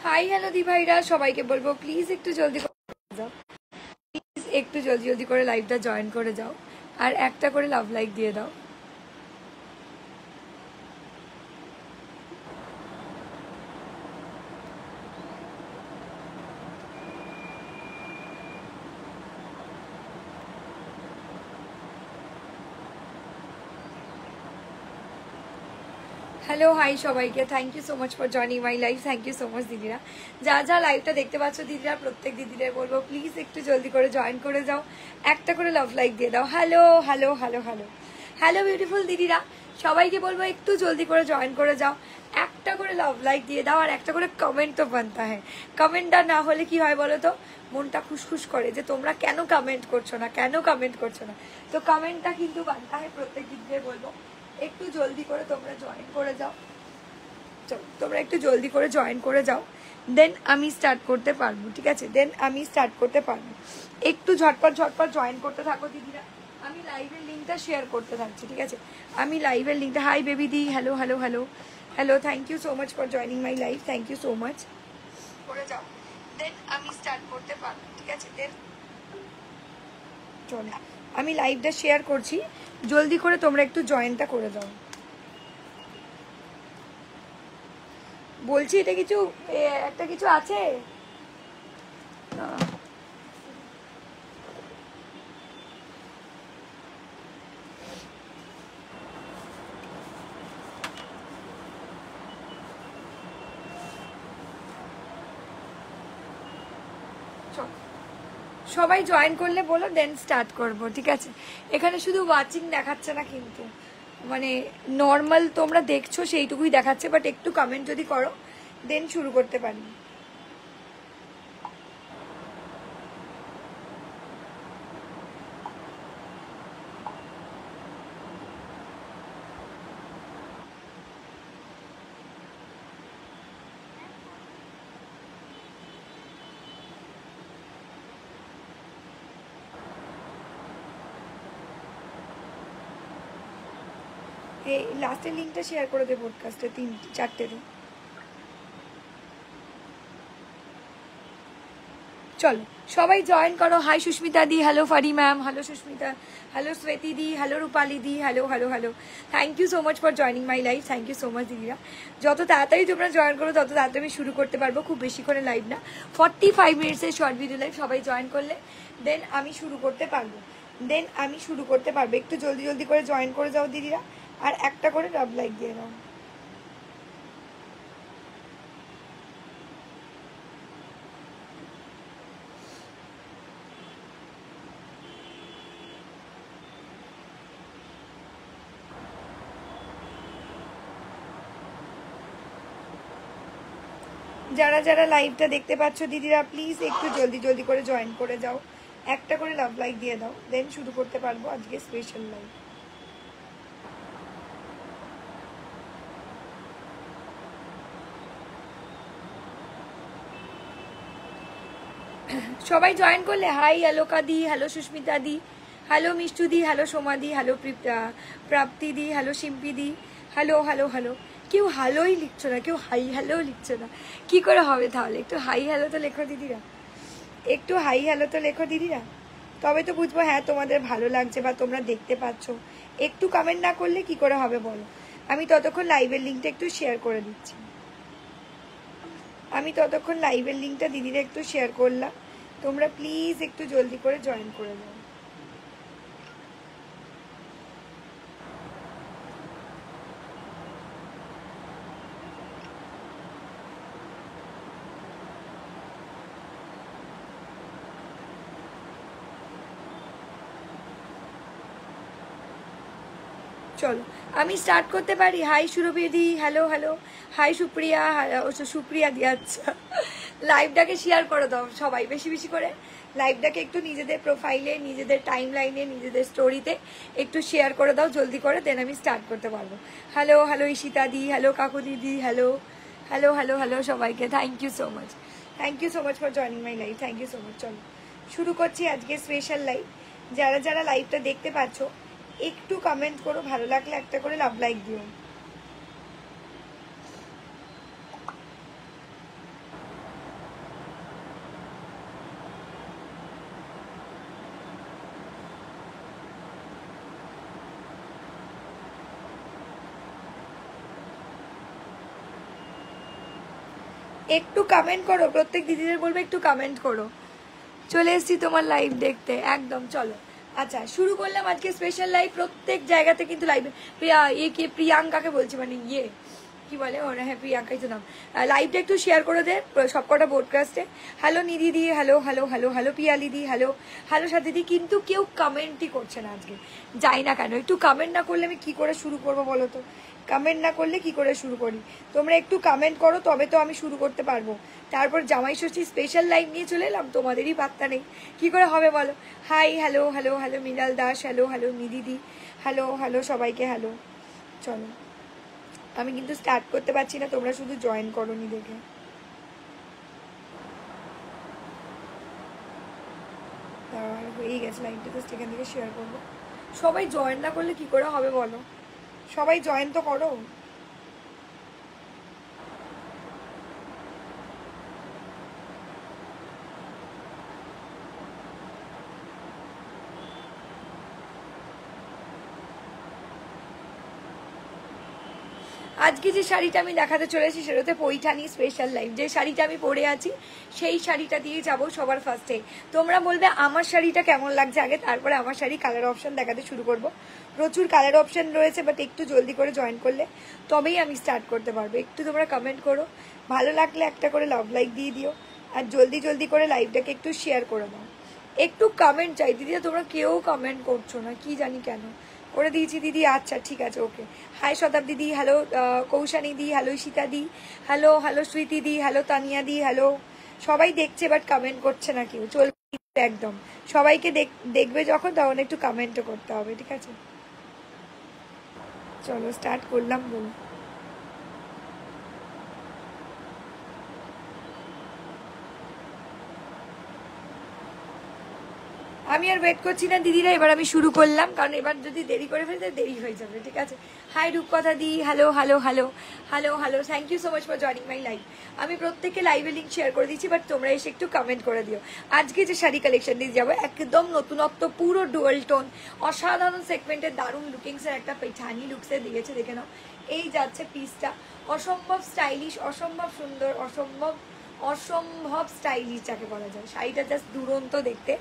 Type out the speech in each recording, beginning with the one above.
Hi hello দি ভাইরা, সবাইকে বলবো প্লিজ একটু জলদি যাও, প্লিজ একটু জলদি জলদি করে লাইভটা জয়েন করে যাও আর একটা করে লাভ লাইক দিয়ে দাও। হ্যালো হাই সবাইকে, thank you so much for joining my live. Thank you so much দিদিরা, যা যা লাইভটা দেখতে পাচ্ছ দিদিরা, প্রত্যেক দিদিদের বলবো প্লিজ একটু জলদি করে জয়েন করে যাও, একটা করে লাভ লাইক দিয়ে দাও। Hello hello hello hello hello beautiful দিদিরা, সবাইকে বলবো একটু জলদি করে জয়েন করে যাও, একটা করে লাভ লাইক দিয়ে দাও আর একটা করে কমেন্ট তো বানতে হয়। কমেন্টটা না হলে কি হয় বলো তো, মনটা খুশখুশ করে যে তোমরা কেন কমেন্ট করছো না, কেন কমেন্ট করছো না। তো কমেন্টটা কিন্তু বানতে হয়, প্রত্যেক দিদিদের বলবো একটু জলদি করে তোমরা জয়েন করে যাও। চলো তোমরা একটু জলদি করে জয়েন করে যাও, দেন আমি স্টার্ট করতে পারবো, ঠিক আছে? দেন আমি স্টার্ট করতে পারবো। একটু ঝটপট ঝটপট জয়েন করতে থাকো দিদিরা, আমি লাইভের লিঙ্কটা শেয়ার করতে থাকছি, ঠিক আছে? আমি লাইভের লিঙ্কটা, হাই বেবি দি, hello hello hello hello, thank you so much for joining my live, thank you so much. করে যাও, দেন আমি স্টার্ট করতে পারবো, ঠিক আছে? দেন চলো আমি লাইভটা শেয়ার করছি, জলদি করে তোমরা একটু জয়েনটা করে দাও। বলছি এটা কিছু একটা কিছু আছে না? সবাই জয়েন করলে বলো, দেন স্টার্ট করব, ঠিক আছে? এখানে শুধু ওয়াচিং দেখাচ্ছে না কিন্তু, মানে নর্মাল তোমরা দেখছো সেইটুকুই দেখাচ্ছে, বাট একটু কমেন্ট যদি করো দেন শুরু করতে পারি। এই লাস্টের লিঙ্কটা শেয়ার করে দে পডকাস্টে, 3-4টে। চলো সবাই জয়েন করো। Hi Susmita di, hello Fari ma'am, hello Susmita, hello Shweti di, hello Rupali di, hello hello hello, thank you so much for joining my live, thank you so much দিদিরা। যত তাড়াতাড়ি তোমরা জয়েন করো তত তাড়াতাড়ি আমি শুরু করতে পারবো, খুব বেশি করে লাইভ না, 45 মিনিটসের শর্ট ভিডিও লাইভ। সবাই জয়েন করলে দেন আমি শুরু করতে পারবো, দেন আমি শুরু করতে পারবো। একটু জলদি জলদি করে জয়েন করে যাও দিদিরা আর একটা করে লাভ লাইক দিয়ে দাও। যারা যারা লাইভটা দেখতে পাচ্ছ দিদিরা, প্লিজ একটু জলদি জলদি করে জয়েন করে যাও, একটা করে লাভ লাইক দিয়ে দাও, দেন শুরু করতে পারবো আজকে স্পেশাল লাইভ। সবাই জয়েন করলে, হাই আলোকা দি, হ্যালো সুস্মিতা দি, হ্যালো মিষ্টু দি, হ্যালো সোমা দি, হ্যালো প্রাপ্তি দি, হ্যালো শিম্পি দি, হ্যালো হ্যালো হ্যালো। কেউ হ্যালোই লিখছো না, কেউ হাই হ্যালো লিখছো না, কি করে হবে তাহলে? একটু হাই হ্যালো তো লেখো দিদিরা, একটু হাই হ্যালো তো লেখো দিদিরা, তবে তো বুঝবো হ্যাঁ তোমাদের ভালো লাগছে বা তোমরা দেখতে পাচ্ছ। একটু কমেন্ট না করলে কি করে হবে বলো? আমি ততক্ষণ লাইভের লিঙ্কটা একটু শেয়ার করে দিচ্ছি, আমি ততক্ষণ লাইভের লিঙ্কটা দিদিরা একটু শেয়ার করলাম, তোমরা প্লিজ একটু জলদি করে জয়েন করে দাও। চলো আমি স্টার্ট করতে পারি। হাই সুরভিদি, hello hello, hi Supriya, Supriya di, আচ্ছা লাইভটাকে শেয়ার করে দাও সবাই বেশি বেশি করে, লাইভটাকে একটু নিজেদের প্রোফাইলে, নিজেদের টাইম লাইনে, নিজেদের স্টোরিতে একটু শেয়ার করে দাও জলদি করে, দেন আমি স্টার্ট করতে পারবো। হ্যালো হ্যালো ঈশিতা দি, হ্যালো কাকু দিদি, হ্যালো হ্যালো হ্যালো হ্যালো সবাইকে, thank you so much, thank you so much for joining my live, thank you so much. চলো শুরু করছি আজকে স্পেশাল লাইভ। যারা যারা লাইভটা দেখতে পাচ্ছ একটু কমেন্ট করো, ভালো লাগলে একটা করে লাভ লাইক দিও। একটু কমেন্ট করো, প্রত্যেক দিদিদের বলবে একটু কমেন্ট করো। চলে এসেছি তোমার লাইভ দেখতে একদম। চলো আচ্ছা শুরু করলাম আজকে স্পেশাল লাইভ। প্রত্যেক জায়গাতে কিন্তু লাইভ কে প্রিয়াঙ্কাকে বলছি, মানে কি বলে ওরা, হ্যাঁ প্রিয়াঙ্কাই তো নাম। লাইভটা একটু শেয়ার করে দে সবকটা ব্রডকাস্টে। Hello Nidhi di, hello hello hello hello Piyali di, hello hello Sathi di. কিন্তু কেউ কমেন্টই করছে না আজকে, যাই না কেন। একটু কমেন্ট না করলে আমি কি করে শুরু করবো বলো তো? কমেন্ট না করলে কি করে শুরু করি? তোমরা একটু কমেন্ট করো, তবে তো আমি শুরু করতে পারবো। তারপর জামাই ষষ্ঠী স্পেশাল লাইভ নিয়ে চলে এলাম, তোমাদেরই পাত্তা নেই, কি করে হবে বলো? Hi hello hello hello Mrinal Das, hello hello Nidhi di, hello hello সবাইকে হ্যালো। চলো আমি কিন্তু স্টার্ট করতে পারছি না, তোমরা শুধু জয়েন করো নি দেখে। আর হয়েই গেছে লাইভটা, জাস্ট এখান থেকে শেয়ার করবো। সবাই জয়েন না করলে কি করে হবে বলো? সবাই জয়েন তো করো। আজকে যে শাড়িটা আমি দেখাতে চলেছি সেটা হচ্ছে পৈঠানি স্পেশাল লাইভ। যে শাড়িটা আমি পরে আছি সেই শাড়িটা দিয়ে যাবো সবার ফার্স্টে। তোমরা বলবে আমার শাড়িটা কেমন লাগছে আগে, তারপরে আমার শাড়ি কালার অপশন দেখাতে শুরু করব। প্রচুর কালার অপশন রয়েছে, বাট একটু জলদি করে জয়েন করলে তবেই আমি স্টার্ট করতে পারবো। একটু তোমরা কমেন্ট করো, ভালো লাগলে একটা করে লাভ লাইক দিয়ে দিও, আর জলদি জলদি করে লাইভটাকে একটু শেয়ার করে দাও। একটু কমেন্ট চাই দিদিরা, তোমরা কেউ কমেন্ট করছো না, কি জানি কেন। করে দিয়েছি দিদি, আচ্ছা ঠিক আছে ওকে। হাই শতাব্দী দি, হ্যালো কৌশানী দি, হ্যালো ঈশিতা দি, হ্যালো হ্যালো স্মৃতি দি, হ্যালো তানিয়া দি, হ্যালো। সবাই দেখছে বাট কমেন্ট করছে না কেউ, চলবে একদম। সবাইকে দেখবে যখন তখন একটু কমেন্টও করতে হবে, ঠিক আছে? চলো স্টার্ট করলাম বলুন। আমি আর ওয়েট করছি না দিদিরা, এবার আমি শুরু করলাম, কারণ এবার যদি দেরি করে ফেলতে দেরি হয়ে যাবে, ঠিক আছে? Hi Rupkatha the, hello hello hello hello hello, thank you so much for joining my live. আমি প্রত্যেককে লাইভে লিঙ্ক শেয়ার করে দিচ্ছি, বাট তোমরা এসে একটু কমেন্ট করে দিও। আজকে যে শাড়ি কালেকশন দিয়ে যাবো একদম নতুনত্ব, পুরো ডুয়াল টোন, অসাধারণ সেগমেন্টের দারুণ লুকিংসের একটা পেঠানি লুকসে দিয়েছে, দেখে নাও। এই যাচ্ছে পিসটা, অসম্ভব স্টাইলিশ, অসম্ভব সুন্দর, অসম্ভব স্টাইলিশ যাকে বলা যায়। শাড়িটা জাস্ট দুরন্ত দেখতে।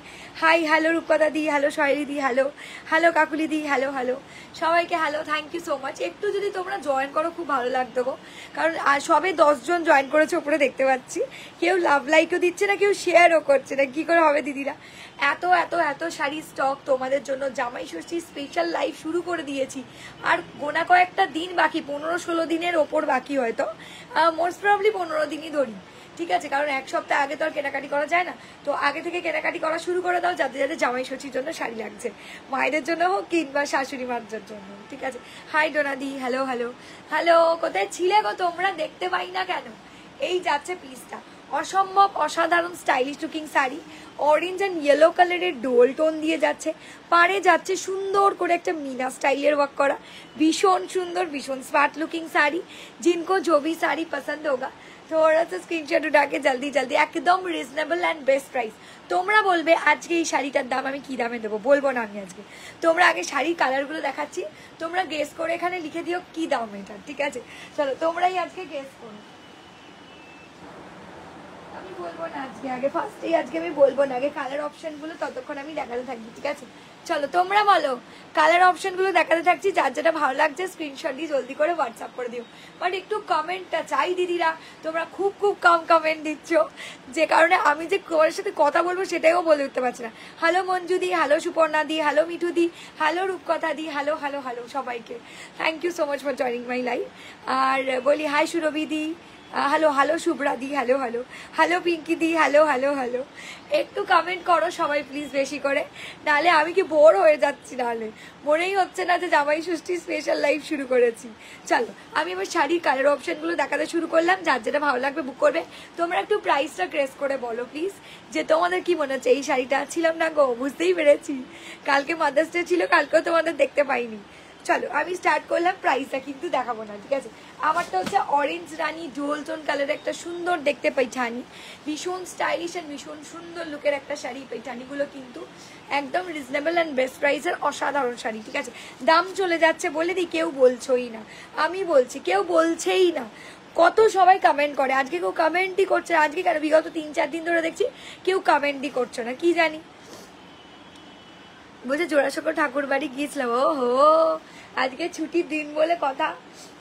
হাই হ্যালো রূপকথা দি, হ্যালো শৈলী দি, হ্যালো হ্যালো কাকুলি দি, হ্যালো হ্যালো সবাইকে hello, thank you so much. একটু যদি তোমরা জয়েন করো খুব ভালো লাগতো গো, কারণ সবে 10 জন জয়েন করেছে উপরে দেখতে পাচ্ছি। কেউ লাভ লাইকও দিচ্ছে না, কেউ শেয়ারও করছে না, কি করে হবে দিদিরা? এত এত এত শাড়ি স্টক তোমাদের জন্য। জামাই ষষ্ঠী স্পেশাল লাইভ শুরু করে দিয়েছি, আর গোনা কয়েকটা দিন বাকি, 15-16 দিনের ওপর বাকি, হয়তো মোস্ট প্রবলি 15 দিনই ধরি, ঠিক আছে? কারণ এক সপ্তাহ আগে তো আর কেনাকাটি করা যায় না, তো আগে থেকে কেনাকাটি করা শুরু করে দাও, যাতে যাতে জামাই ষষ্ঠীর জন্য শাড়ি লাগছে, মায়েদের জন্য হোক কিংবা শাশুড়ি মার জন্য, ঠিক আছে? হাই ডোনাদি, হ্যালো হ্যালো হ্যালো, কোথায় ছিলে গো তোমরা? দেখতে পাই না কেন? এই যাচ্ছে পিসটা, অসম্ভব অসাধারণ stylish looking sari, orange and yellow কালারের ডুয়াল টোন দিয়ে যাচ্ছে। পাড়ে যাচ্ছে সুন্দর করে একটা মিনা স্টাইলের ওয়ার্ক করা, ভীষণ সুন্দর, ভীষণ স্মার্ট লুকিং শাড়ি। जिनको जो भी साड़ी पसंद होगा थोड़ा सा स्क्रीनशॉट उठा के जल्दी जल्दी, एकदम রিজনেবল অ্যান্ড বেস্ট প্রাইস। তোমরা বলবে আজকে এই শাড়িটার দাম আমি কি দামে দেবো, বলবো না আমি আজকে। তোমরা আগে শাড়ির কালারগুলো দেখাচ্ছি, তোমরা গেস করে এখানে লিখে দিও কি দাম এটা, ঠিক আছে? চলো তোমরাই আজকে গেস করো। আমি বলবো না আজকে, আগে ফার্স্টেই আজকে আমি বলবো না, আগে কালার অপশনগুলো ততক্ষণ আমি দেখাতে থাকবি, ঠিক আছে? চলো তোমরা বলো, কালার অপশনগুলো দেখাতে থাকছি, যার যেটা ভালো লাগছে স্ক্রিনশট দিয়ে জলদি করে হোয়াটসঅ্যাপ করে দিও। বাট একটু কমেন্টটা চাই দিদিরা, তোমরা খুব খুব কম কমেন্ট দিচ্ছ, যে কারণে আমি যে তোমার সাথে কথা বলবো সেটাও বলে উঠতে পারছি না। Hello Manju di, hello Suparna di, hello Mithu di, hello Rupkatha দি, হ্যালো হ্যালো হ্যালো সবাইকে thank you so much for joining my live. আর বলি hi Surabhi di, hello hello Shubhra di, hello hello hello Pinky di, hello hello hello. একটু কমেন্ট করো সবাই প্লিজ বেশি করে, নাহলে আমি কি বোর হয়ে যাচ্ছি, নাহলে মনেই হচ্ছে না যে জামাই ষষ্ঠী স্পেশাল লাইভ শুরু করেছি। চলো আমি এবার শাড়ির কালার অপশনগুলো দেখাতে শুরু করলাম, যার যেটা ভালো লাগবে বুক করবে। তোমরা একটু প্রাইসটা ক্রেস করে বলো প্লিজ, যে তোমাদের কি মনে হচ্ছে? এই শাড়িটা ছিলাম না গো, বুঝতেই পেরেছি কালকে মাদার্স ডে ছিল, কালকেও তোমাদের দেখতে পাইনি। চলো আমি স্টার্ট করলাম, প্রাইসটা কিন্তু দেখাবো না, ঠিক আছে? আমারটা হচ্ছে অরেঞ্জ রানি ডুয়াল টোন কালারের একটা সুন্দর দেখতে पैठानी, ভীষণ স্টাইলিশ এন্ড ভীষণ সুন্দর লুকের একটা শাড়ি। पैठानीগুলো কিন্তু একদম রিজনেবল এন্ড বেস্ট প্রাইসের অসাধারণ শাড়ি, ঠিক আছে? দাম চলে যাচ্ছে বলে দিই, কেউ বলছোই না, আমি বলছি, কেউ বলছেই না। কত সবাই কমেন্ট করে, আজকে কেউ কমেন্টই করছে না। আজকে কেন, বিগত 3-4 দিন ধরে দেখছি কেউ কমেন্টই করছে না, কি জানি। বলছে জোড়াসাঁকো ঠাকুর বাড়ি গিয়েছিলাম। ও হো, আজকে ছুটির দিন বলে কথা,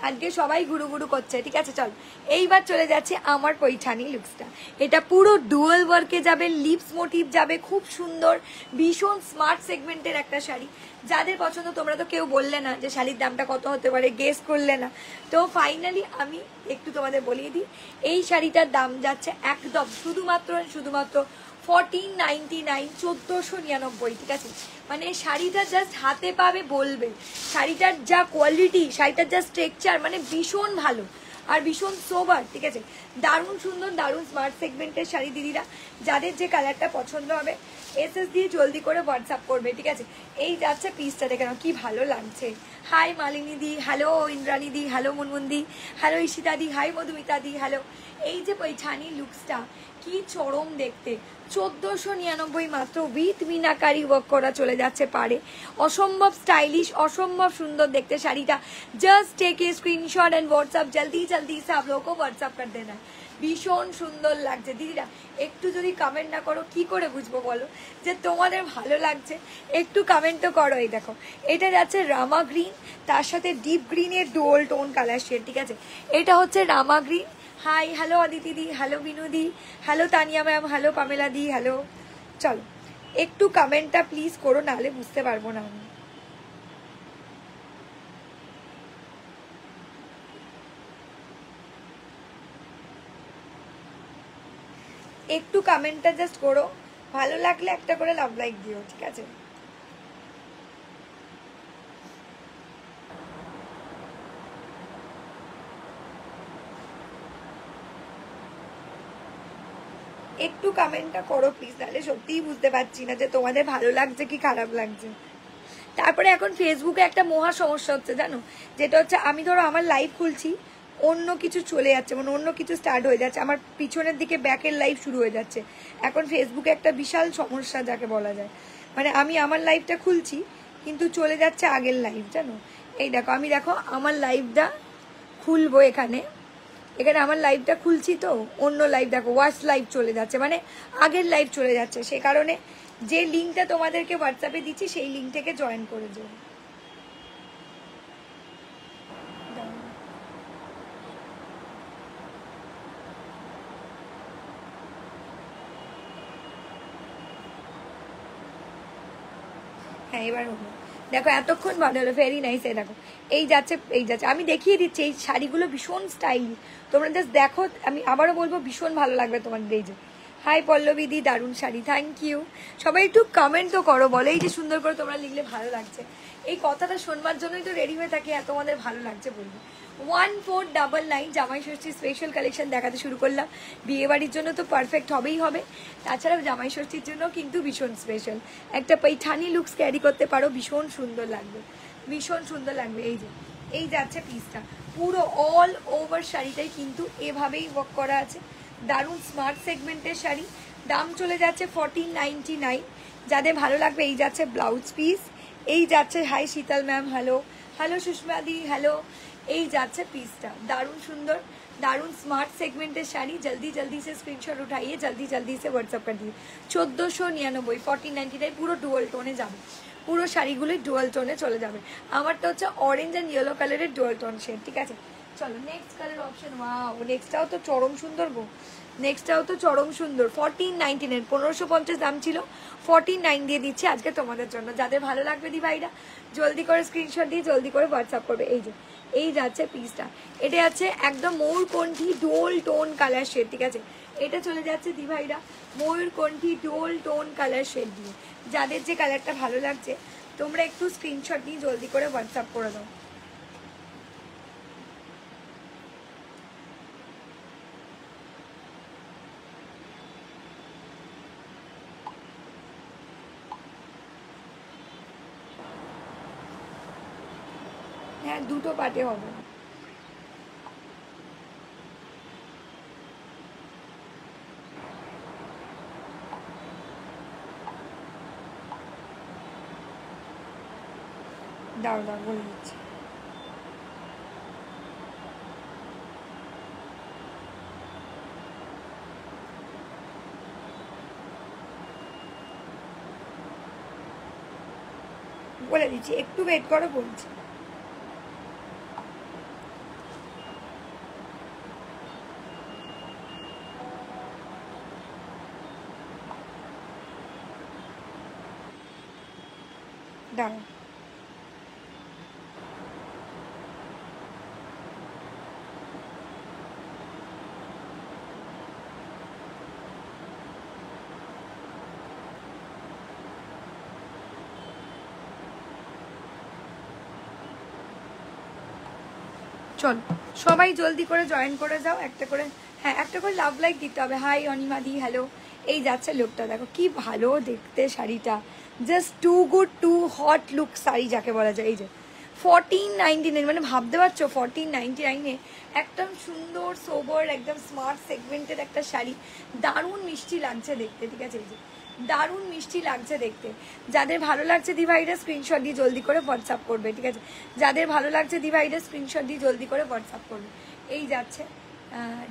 আজকে সবাই ঘুরু ঘুরু করছে। ঠিক আছে, চল এইবার চলে যাচ্ছে আমার পৈঠানি লুকসটা। এটা পুরো ডুয়াল ওয়ার্কে যাবে, লিপস মোটিভ যাবে, খুব সুন্দর, ভীষণ স্মার্ট সেগমেন্টের একটা শাড়ি। যাদের পছন্দ, তোমরা তো কেউ বললে না যে শাড়ির দামটা কত হতে পারে, গেস করলে না। তো ফাইনালি আমি একটু তোমাদের বলিয়ে দিই, এই শাড়িটার দাম যাচ্ছে একদম শুধুমাত্র 1499, 1499। ঠিক আছে, মানে শাড়িটা জাস্ট হাতে পাবে বলবে, শাড়িটার যা কোয়ালিটি, শাড়িটার যা স্ট্রাকচার, মানে ভীষণ ভালো আর ভীষণ সোবার। ঠিক আছে, দারুণ সুন্দর, দারুণ স্মার্ট সেগমেন্টের শাড়ি। দিদিরা যাদের যে কালারটা পছন্দ হবে এসএস দিয়ে জলদি করে হোয়াটসঅ্যাপ করবে। ঠিক আছে, এই যাচ্ছে পিসটা, দেখে নাও কি ভালো লাগছে। হাই মালিনী দি, হ্যালো ইন্দ্রাণী দি, হ্যালো মুনমুন দি, হ্যালো ঈশিতা দি, হাই মধুমিতা দি, হ্যালো। এই যে পৈঠানি লুকসটা কি চরম দেখতে, 1499 মাত্র, উইথ মিনাকারি ওয়ার্ক করা চলে যাচ্ছে পারে। অসম্ভব স্টাইলিশ, অসম্ভব সুন্দর দেখতে শাড়িটা। Just take a screenshot and WhatsApp, জলদি জলদি সে আপ লোগों को হোয়াটসঅ্যাপ कर देना। ভীষণ সুন্দর লাগছে। দিদিরা একটু যদি কমেন্ট না করো কি করে বুঝবো বলো যে তোমাদের ভালো লাগছে? একটু কমেন্ট তো করো। এই দেখো, এটা যাচ্ছে রামা গ্রিন, তার সাথে ডিপ গ্রিনের ডুয়াল টোন কালার শেড। ঠিক আছে, এটা হচ্ছে rama green. Hi, hello Aditi di, hello Binu di, hello Tania ma'am, hello Pamela di, hello. চলো একটু কমেন্টটা প্লিজ করো, নাহলে বুঝতে পারবো না আমি। একটু কমেন্টটা জাস্ট করো, ভালো লাগলে একটা করে লাভ লাইক দিও। ঠিক আছে, একটু কমেন্টটা করো প্লিজ, নাহলে সত্যিই বুঝতে পারছি না যে তোমাদের ভালো লাগছে কি খারাপ লাগছে। তারপরে এখন ফেসবুকে একটা মহা সমস্যা হচ্ছে জানো, যেটা হচ্ছে আমি ধরো আমার লাইভ খুলছি, অন্য কিছু চলে যাচ্ছে, মানে অন্য কিছু স্টার্ট হয়ে যাচ্ছে, আমার পিছনের দিকে ব্যাকের লাইভ শুরু হয়ে যাচ্ছে। এখন ফেসবুকে একটা বিশাল সমস্যা যাকে বলা যায়, মানে আমি আমার লাইভটা খুলছি কিন্তু চলে যাচ্ছে আগের লাইভ, জানো। এই দেখো, আমি দেখো আমার লাইভটা খুলবো, এখানে এখানে আমার লাইভটা খুলছি তো অন্য লাইভ দেখো ওয়াচ লাইভ চলে যাচ্ছে, মানে আগের লাইভ চলে যাচ্ছে। সে কারণে যে লিঙ্কটা তোমাদেরকে হোয়াটসঅ্যাপে দিচ্ছি সেই লিঙ্ক থেকে জয়েন করে যাও। হ্যাঁ এবার হলো, দেখো এতক্ষণ ভালো হলো, ভেরি নাইস। এই দেখো, এই যাচ্ছে এই যাচ্ছে, আমি দেখিয়ে দিচ্ছি। এই শাড়িগুলো ভীষণ স্টাইলিশ, তোমরা জাস্ট দেখো। আমি আবারও বলবো ভীষণ ভালো লাগবে তোমাদের। এই যে হাই পল্লবী দি, দারুণ শাড়ি, থ্যাংক ইউ। সবাই একটু কমেন্ট তো করো, বলো এই যে সুন্দর করে তোমরা লিখলে ভালো লাগছে। এই কথাটা শোনবার জন্যই তো রেডি হয়ে থাকি, তোমাদের ভালো লাগছে বলবো। 1499 জামাই ষষ্ঠী স্পেশাল কালেকশন দেখাতে শুরু করলাম। বিয়ে বাড়ির জন্য তো পারফেক্ট হবেই হবে, তাছাড়া জামাই ষষ্ঠীর জন্য কিন্তু ভীষণ স্পেশাল একটা পৈঠানি লুকস ক্যারি করতে পারো, ভীষণ সুন্দর লাগবে, ভীষণ সুন্দর লাগবে। এই যে এই যাচ্ছে পিসটা, পুরো অল ওভার শাড়িটাই কিন্তু এভাবেই ওয়ার্ক করা আছে, দারুণ স্মার্ট সেগমেন্টের শাড়ি। দাম চলে যাচ্ছে 1499। যাদের ভালো লাগবে, এই যাচ্ছে ব্লাউজ পিস, এই যাচ্ছে হাই শীতল ম্যাম, হ্যালো হ্যালো সুষমা দি, হ্যালো। এই যাচ্ছে পিসটা, দারুণ সুন্দর, दारुण स्मार्ट सेगमेंटेर शाड़ी। जल्दी जल्दी से स्क्रीनशॉट उठाइए, जल्दी जल्दी से व्हाट्सअप कर दिए। 1499 1499 পুরো ডুয়াল টোনে যাবে, পুরো শাড়িগুলোই ডুয়াল টোনে চলে যাবে। আমারটা হচ্ছে অরেঞ্জ এন্ড ইয়েলো কালারের ডুয়াল টোন শেড। ঠিক আছে, চলো নেক্সট কালার অপশন। ওয়াও, নেক্সটটাও তো চরম সুন্দর গো, নেক্সটটাও তো চরম সুন্দর। 1499 1550 দাম ছিল, 49 দিয়ে দিচ্ছি আজকে তোমাদের জন্য। যাদের ভালো লাগবে দি ভাইরা জলদি করে স্ক্রিনশট দিয়ে জলদি করে হোয়াটসঅ্যাপ করবে। এই যে এই যাচ্ছে পিসটা, এটা যাচ্ছে একদম ময়ূরকণ্ঠী ডোল টোন কালার শেড। ঠিক আছে, এটা চলে যাচ্ছে দি ভাইরা ময়ূরকণ্ঠী ডোল টোন কালার শেড দিয়ে। যাদের যে কালারটা ভালো লাগছে তোমরা একটু স্ক্রিনশট দিয়ে জলদি করে হোয়াটসঅ্যাপ করে দাও। হ্যাঁ, দুটো পার্টে হবে। দাও দাও বলে দিচ্ছি। বলে দিচ্ছি, একটু ওয়েট করো, বলছি। দাঁড়াও, চল সবাই জলদি করে জয়েন করে যাও, একটা করে, হ্যাঁ একটা করে লাভ লাইক দিতে হবে। হাই অনিমাদি, হ্যালো। এই যাচ্ছে লোকটা, দেখো কি ভালো দেখতে শাড়িটা, just too good, too hot look sari যাকে বলা যায়। এই যে 1499, মানে ভাবতে পারছো 1499-এ একদম সুন্দর সোবর একদম স্মার্ট সেগমেন্টের একটা শাড়ি, দারুণ মিষ্টি লাগছে দেখতে, ঠিক আছে। এই যে দারুণ মিষ্টি লাগছে দেখতে। যাদের ভালো লাগছে দিভাইরা স্ক্রিনশট দিয়ে জলদি করে হোয়াটসঅ্যাপ করবে, ঠিক আছে। যাদের ভালো লাগছে দিভাইরা স্ক্রিনশট দিয়ে জলদি করে হোয়াটসঅ্যাপ করবে। এই যাচ্ছে,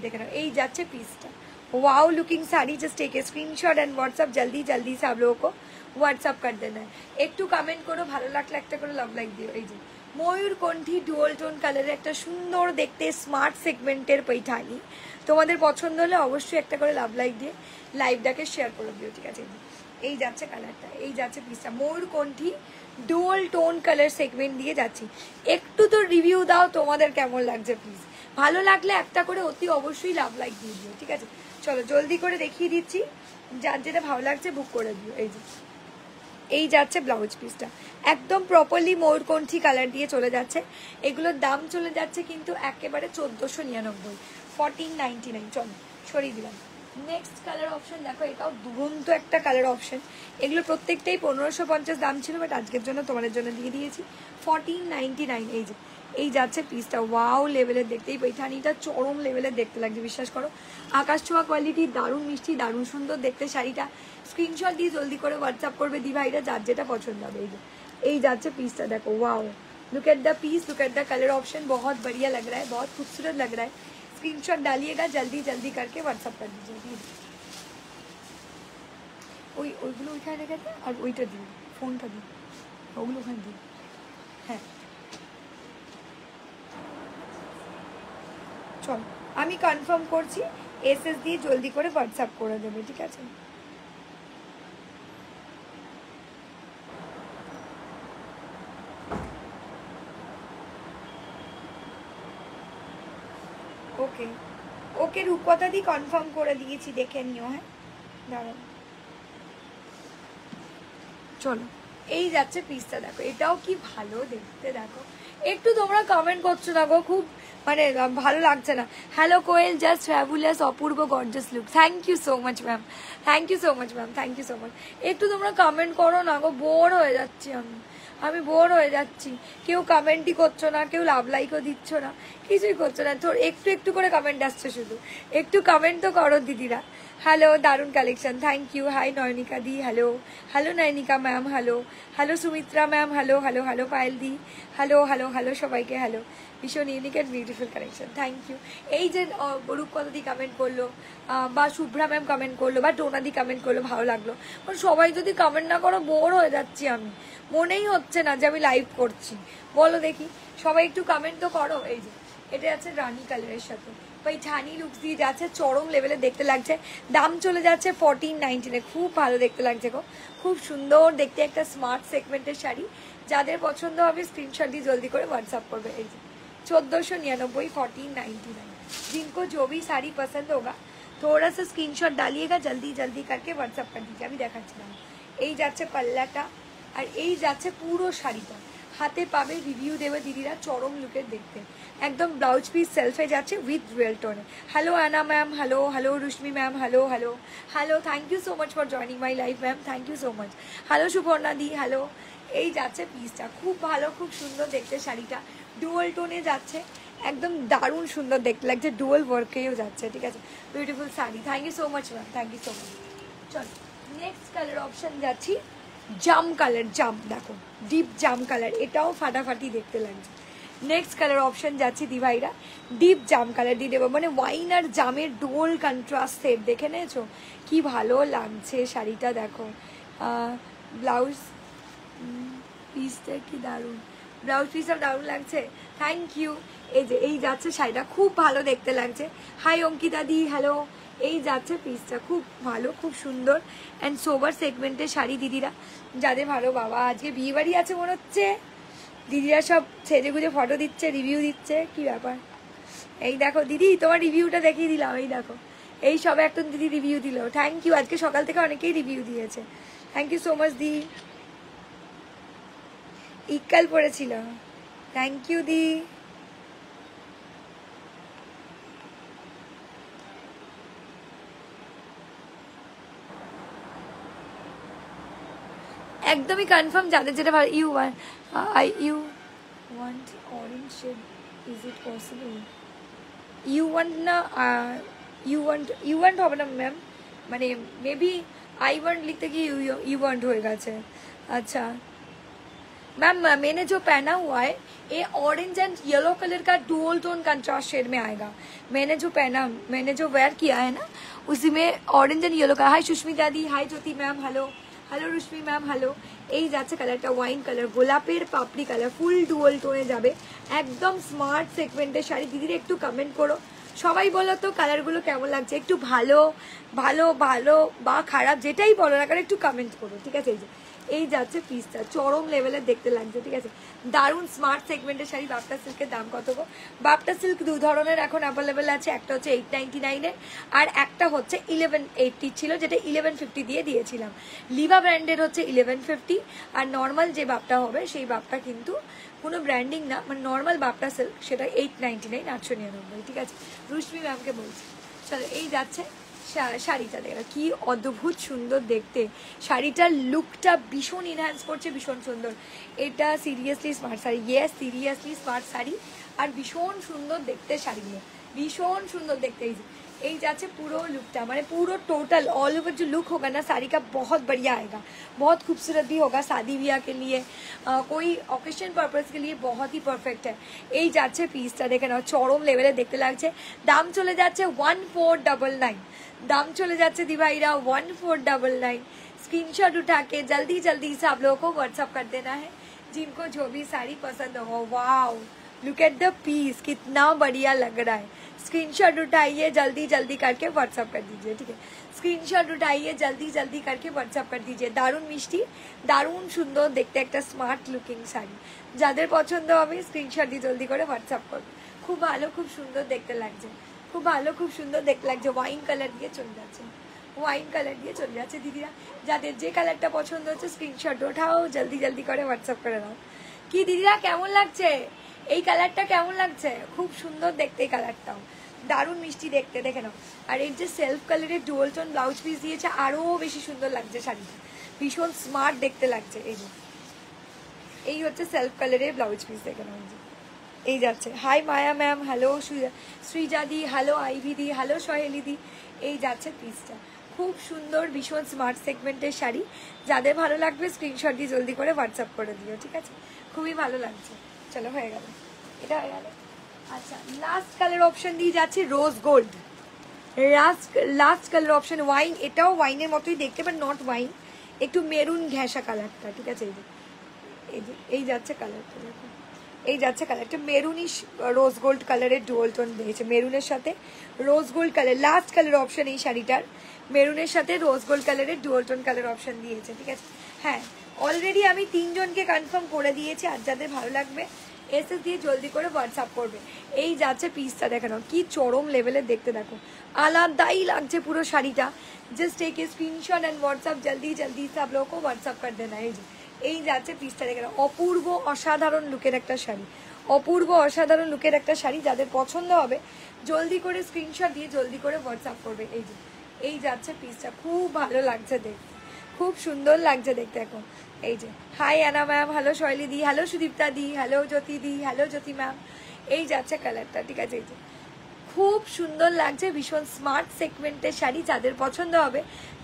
দেখে নাও, এই যাচ্ছে পিসটা। Wow looking sari, just take a screenshot and WhatsApp जल्दी जल्दी से आप लोगों को व्हाट्सअप कर देना है। একটু কমেন্ট করো, ভালো লাগলে একটা করে লাভ লাইক দিও। এই যে ময়ূরকণ্ঠী ডুয়াল টোন কালারের একটা সুন্দর দেখতে স্মার্ট সেগমেন্টের পৈঠানি, তোমাদের পছন্দ হলে অবশ্যই একটা করে লাভ লাইক দিয়ে লাইভটাকে শেয়ার করে দিও, ঠিক আছে। এই যাচ্ছে কালারটা, এই যাচ্ছে পিসটা, ময়ূরকণ্ঠী ডুয়াল টোন কালার সেগমেন্ট দিয়ে যাচ্ছি। একটু তো রিভিউ দাও তোমাদের কেমন লাগছে প্লিজ, ভালো লাগলে একটা করে অতি অবশ্যই লাভ লাইক দিয়ে দিও, ঠিক আছে। চলো জলদি করে দেখিয়ে দিচ্ছি, যার যেটা ভালো লাগছে বুক করে দিও। এই যে এই যাচ্ছে ব্লাউজ পিসটা, একদম প্রপারলি ময়ূরকণ্ঠী কালার দিয়ে চলে যাচ্ছে। এগুলোর দাম চলে যাচ্ছে কিন্তু একেবারে 1499, 1499। চলো সরিয়ে দিলাম। নেক্সট কালার অপশন দেখো, এটাও দুরন্ত একটা কালার অপশন। এগুলো প্রত্যেকটাই 1550 দাম ছিল, বাট আজকের জন্য তোমাদের জন্য দিয়ে দিয়েছি 1499। এই যে এই যাচ্ছে পিসটা, ওয়াও লেভেলের দেখতে, এই পৈঠানিটা চরম লেভেলের দেখতে লাগছে, বিশ্বাস করো। আকাশ ছোঁয়া কোয়ালিটি, দারুণ মিষ্টি, দারুণ সুন্দর দেখতে শাড়িটা। স্ক্রিনশট দিয়ে জলদি করে হোয়াটসঅ্যাপ করবে দিভাইরা, যার যেটা পছন্দ হবে। এই যে এই যাচ্ছে পিসটা, দেখো wow, look at the piece, look at the colour option, बहुत बढ़िया लग रहा है, बहुत खूबसूरत लग रहा है। स्क्रीनशॉट डालिएगा, जल्दी जल्दी करके व्हाट्सअप कर दीजिए। ওইগুলো ওইখানে রেখে দে, আর ওইটা দিই, ফোনটা দিই, ওগুলো ওখানে দিই। হ্যাঁ চল, আমি কনফার্ম করছি, এসএস দিয়ে জলদি করে হোয়াটসঅ্যাপ করে দেবে, ঠিক আছে। ওকে ওকে, রূপকথা দি কনফার্ম করে দিয়েছি, দেখে নিও। হ্যাঁ দাঁড়াও, চলো এই যাচ্ছে পিসটা, দেখো এটাও কি ভালো দেখতে, দেখো। একটু তোমরা কমেন্ট করছো না গো, খুব মানে ভালো লাগছে না। হ্যালো কোয়েল, জাস্ট ফ্যাবুলাস, অপূর্ব gorgeous look, thank you so much ma'am, thank you so much ma'am, thank you so much. একটু তোমরা কমেন্ট করো না গো, বোর হয়ে যাচ্ছি আমি বোর হয়ে যাচ্ছি। কেউ কমেন্টই করছো না, কেউ লাভ লাইকও দিচ্ছ না, কিছুই করছো না। তোর একটু একটু করে কমেন্ট আসছে, শুধু একটু কমেন্ট তো করো দিদিরা। হ্যালো, দারুণ collection, thank you. Hi Nayanika di, hello hello Nayanika ma'am, hello hello Sumitra ma'am, hello hello hello Payel di, hello hello hello সবাইকে হ্যালো। ভীষণ unique and beautiful collection, thank you. এই যে রূপকথা দি কমেন্ট করলো, বা শুভ্রা ম্যাম কমেন্ট করলো, বা টোনা দি কমেন্ট করলো, ভালো লাগলো। সবাই যদি কমেন্ট না করো, বোর হয়ে যাচ্ছি আমি, মনেই হচ্ছে না যে আমি লাইভ করছি। বলো দেখি, সবাই একটু কমেন্ট তো করো। এই যে এটা আছে রানী কালারের সাথে পৈঠানি লুকস দিয়ে যাচ্ছে, চরম লেভেলে দেখতে লাগছে। দাম চলে যাচ্ছে 1499, খুব ভালো দেখতে লাগছে গো, খুব সুন্দর দেখতে একটা স্মার্ট সেগমেন্টের শাড়ি। যাদের পছন্দ হবে স্ক্রিনশট দিয়ে জলদি করে হোয়াটসঅ্যাপ করবে। এই যে 1499, 1499। जिनको जो भी साड़ी पसंद होगा थोड़ा सा स्क्रीनशॉट डालिएगा, जल्दी जल्दी करके व्हाट्सअप कर दीजिए। আমি দেখাচ্ছিলাম, এই যাচ্ছে পাল্লাটা, আর এই যাচ্ছে পুরো শাড়িটা। হাতে পাবে, রিভিউ দেবে দিদিরা, চরম লুকের দেখতে। একদম ব্লাউজ পিস সেলফে যাচ্ছে উইথ ডুয়েল টোনে। Hello Anna ma'am, hello hello Rushmi ma'am, hello hello hello, thank you so much for joining my live ma'am, thank you so much. Hello Suparna di, hello. এই যাচ্ছে পিসটা, খুব ভালো, খুব সুন্দর দেখতে শাড়িটা, ডুয়েল টোনে যাচ্ছে, একদম দারুণ সুন্দর দেখতে লাগছে, ডুয়েল ওয়ার্কেও যাচ্ছে, ঠিক আছে। Beautiful sari, thank you so much ma'am, thank you so much. চল নেক্সট কালার অপশন যাচ্ছি, জাম কালার, জাম দেখো, ডিপ জাম কালার, এটাও ফাটাফাটি দেখতে লাগছে। নেক্সট কালার অপশন যাচ্ছি দিভাইরা, ডিপ জাম কালার দিয়ে দেবো, মানে ওয়াইন আর জামের ডুয়াল কন্ট্রাস্ট সেট, দেখে নিয়েছো কি ভালো লাগছে শাড়িটা, দেখো ব্লাউজ পিসটা কি দারুণ, ব্লাউজ পিসটা দারুণ লাগছে, থ্যাংক ইউ। এই যে এই যাচ্ছে শাড়িটা, খুব ভালো দেখতে লাগছে। হাই অঙ্কিতা দি, হ্যালো। এই যাচ্ছে পিসটা, খুব ভালো, খুব সুন্দর অ্যান্ড সোবার সেগমেন্টের শাড়ি দিদিরা যাদের ভালো। বাবা আজকে বিয়ে বাড়ি আছে মনে হচ্ছে, দিদিরা সব সেজে গুজে ফটো দিচ্ছে, রিভিউ দিচ্ছে, কি ব্যাপার। এই দেখো দিদি, তোমার রিভিউটা দেখিয়ে দিলাম, এই দেখো এই সবে একজন দিদি রিভিউ দিল, থ্যাংক ইউ। আজকে সকাল থেকে অনেকেই রিভিউ দিয়েছে, thank you so much di. ইকাল পড়েছিল, থ্যাংক ইউ দি। একদমই কনফার্ম যাদের যেটা ভালো। You want orange shade, is it possible? You want না, ইউ ওয়ান্ট হবে না ম্যাম, মানে মেবি आई वांट लिखते कि यू वांट होएगा। अच्छा मैम, मैंने जो पहना हुआ है ये ऑरेंज एंड येलो कलर का डुअल टोन कंट्रास्ट शेड में आएगा। मैंने जो वेयर किया है ना उसी में ऑरेंज एंड येलो का। Hi Sushmita di, hi Jyoti ma'am, hello hello Rushmi ma'am, hello. এই যাচ্ছে কালারটা ওয়াইন কালার, গোলাপের পাপড়ি কালার, ফুল ডুয়াল টোনে যাবে, একদম স্মার্ট সেগমেন্টের শাড়ি। দিদিরা একটু কমেন্ট করো, সবাই বলো তো কালারগুলো কেমন লাগছে, একটু ভালো ভালো ভালো বা খারাপ যেটাই বলো না কারণ একটু কমেন্ট করো, ঠিক আছে। এই যে এই যাচ্ছে পিসটা, চরম লেভেলের দেখতে লাগছে, ঠিক আছে, দারুণ স্মার্ট সেগমেন্টের শাড়ি। বাপ্টা সিল্কের দাম কত গো? বাপ্টা সিল্ক দু ধরনের এখন অ্যাভেলেবেল আছে, একটা হচ্ছে 899-এর আর একটা হচ্ছে 1180 ছিল, যেটা 1150 দিয়ে দিয়েছিলাম। লিভা ব্র্যান্ডের হচ্ছে 1150, আর নর্মাল যে বাপটা হবে সেই বাপটা কিন্তু কোনো ব্র্যান্ডিং না, মানে নর্মাল বাপটা সিল্ক, সেটা 899, 899, ঠিক আছে। রুশ্মি ম্যামকে বলছি। চলো এই যাচ্ছে শাড়িটা, দেখো কি অদ্ভুত সুন্দর দেখতে, শাড়িটার লুকটা ভীষণ ইনহ্যান্স করছে, ভীষণ সুন্দর। এটা seriously smart sari, yes seriously smart sari, আর ভীষণ সুন্দর দেখতে শাড়িগুলো, ভীষণ সুন্দর দেখতে। এই যাচ্ছে পুরো लुकटा, মানে পুরো टोटल ऑल ओवर जो लुक होगा ना साड़ी का बहुत बढ़िया आएगा, बहुत खूबसूरत भी होगा, शादी ब्याह के लिए कोई ओकेशन पर्पस के लिए बहुत ही परफेक्ट है। এই যাচ্ছে পিসটা দেখে নাও, চরম লেভেলে দেখতে লাগছে। দাম চলে যাচ্ছে 1499, दाम चले जाते दिवाईरा 1499। स्क्रीनशॉट उठा के जल्दी जल्दी से आप लोगों को व्हाट्सअप कर देना है जिनको जो भी साड़ी पसंद हो। Wow look at the piece, कितना बढ़िया लग रहा है। स्क्रीनशॉट उठाइए, जल्दी जल्दी करके व्हाट्सअप कर दीजिए, ठीक है। स्क्रीनशॉट उठाइए, जल्दी जल्दी करके व्हाट्सअप कर दीजिए। दारुण मिष्टि, दारुण सुंदर देखते एक स्मार्ट लुकिंग शाड़ी, যাদের পছন্দ হবে স্ক্রিনশট দিয়ে জলদি করে হোয়াটসঅ্যাপ করবে। খুব ভালো, খুব সুন্দর দেখতে লাগছে, খুব ভালো, খুব সুন্দর দেখতে লাগছে। ওয়াইন কালার দিয়ে চলে যাচ্ছে, ওয়াইন কালার দিয়ে চলে যাচ্ছে। দিদিরা যাদের যে কালারটা পছন্দ হচ্ছে স্ক্রিনশট ওঠাও, জলদি জলদি করে হোয়াটসঅ্যাপ করে দাও। কি দিদিরা কেমন লাগছে এই কালারটা, কেমন লাগছে? খুব সুন্দর দেখতে এই কালারটাও, দারুণ মিষ্টি দেখতে, দেখে নাও। আর এর যে সেলফ কালারের ডুয়াল টোন ব্লাউজ পিস দিয়েছে আরও বেশি সুন্দর লাগছে শাড়িটা, ভীষণ স্মার্ট দেখতে লাগছে। এই হচ্ছে সেলফ কালারের ব্লাউজ পিস, দেখে নাও। এই যাচ্ছে। হাই মায়া ম্যাম, হ্যালো সৃজা দি, হ্যালো আইভি দি, হ্যালো সহেলি দি। এই যাচ্ছে পিসটা, খুব সুন্দর, ভীষণ স্মার্ট সেগমেন্টের শাড়ি। যাদের ভালো লাগবে স্ক্রিনশট দিয়ে জলদি করে হোয়াটসঅ্যাপ করে দিও, ঠিক আছে। খুবই ভালো লাগছে। চলো হয়ে গেল, এটা হয়ে গেল। আচ্ছা লাস্ট কালার অপশন দিয়ে যাচ্ছে rose gold, last colour option wine, এটাও ওয়াইনের মতোই দেখতে বাট নট ওয়াইন, একটু মেরুন ঘেঁষা কালারটা, ঠিক আছে। এই যাচ্ছে কালারটা, দেখো এই যাচ্ছে কালারটা, মেরুনিশ রোজ গোল্ড কালারের ডুয়াল টোন দিয়েছে, মেরুনের সাথে rose gold colour, last colour option এই শাড়িটার, মেরুনের সাথে রোজ গোল্ড কালারের ডুয়াল টোন কালার অপশন দিয়েছে, ঠিক আছে। হ্যাঁ অলরেডি আমি 3 জনকে কনফার্ম করে দিয়েছি, আর যাদের ভালো লাগবে এসএস দিয়ে জলদি করে হোয়াটসঅ্যাপ করবে। এই যাচ্ছে পিসটা, দেখে নাও কি চরম লেভেলের দেখতে, দেখো আলাদাই লাগছে পুরো শাড়িটা। Just take a screenshot and WhatsApp, জলদি জলদি সে आप लोगों को व्हाट्सएप कर देना है। এই যাচ্ছে পিসটা, দেখে নাও অপূর্ব অসাধারণ লুকের একটা শাড়ি, অপূর্ব অসাধারণ লুকের একটা শাড়ি। যাদের পছন্দ হবে জলদি করে স্ক্রিনশট দিয়ে জলদি করে হোয়াটসঅ্যাপ করবে। এই যাচ্ছে পিসটা, খুব ভালো লাগছে দেখতে, খুব সুন্দর লাগছে দেখতে এখন। এই যে high Anna ma'am, hello Shaili দি, হ্যালো সুদীপ্তা দি, হ্যালো জ্যোতি দি, হ্যালো জ্যোতি ম্যাম। এই যাচ্ছে কালারটা, ঠিক আছে। এই যে খুব সুন্দর লাগছে, ভীষণ স্মার্ট সেগমেন্টের শাড়ি। যাদের পছন্দ হবে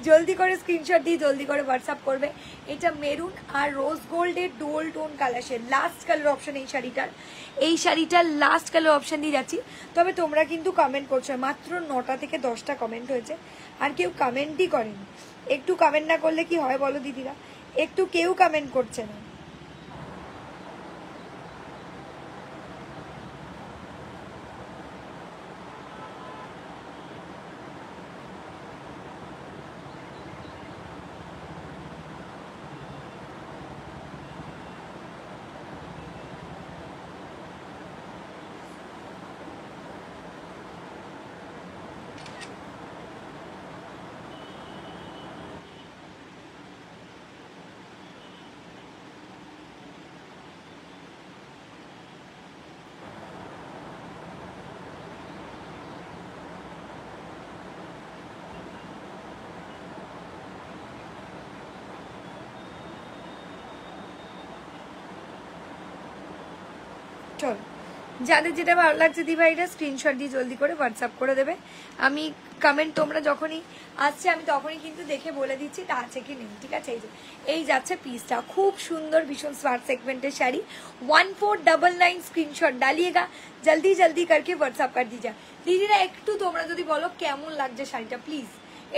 জলদি করে স্ক্রিনশট দিয়ে জলদি করে হোয়াটসঅ্যাপ করবে। এটা মেরুন আর রোজ গোল্ডের dual tone colour, last colour option এই শাড়িটার, এই শাড়িটার লাস্ট কালার অপশন দিয়ে যাচ্ছি। তবে তোমরা কিন্তু কমেন্ট করছো, মাত্র 9টা থেকে 10টা কমেন্ট হয়েছে, আর কেউ কমেন্টই করেনি। একটু কমেন্ট না করলে কি হয় বলো দিদিরা, একটু কেউ কমেন্ট করছে না। চল, যাদের যেটা ভালো লাগছে দিভাইরা স্ক্রিনশট দিয়ে জলদি করে হোয়াটসঅ্যাপ করে দেবে। আমি কমেন্ট তোমরা যখনই আসছে আমি তখনই কিন্তু দেখে বলে দিচ্ছি তা আছে কি নেই, ঠিক আছে। এই যাচ্ছে পিসটা, খুব সুন্দর ভীষণ স্মার্ট সেগমেंटेड শাড়ি। 1499 স্ক্রিনশট डालिएगा, जल्दी जल्दी करके व्हाट्सएप कर दीजिए। দিদিরা একটু তোমরা যদি বলো কেমন লাগছে শাড়িটা, প্লিজ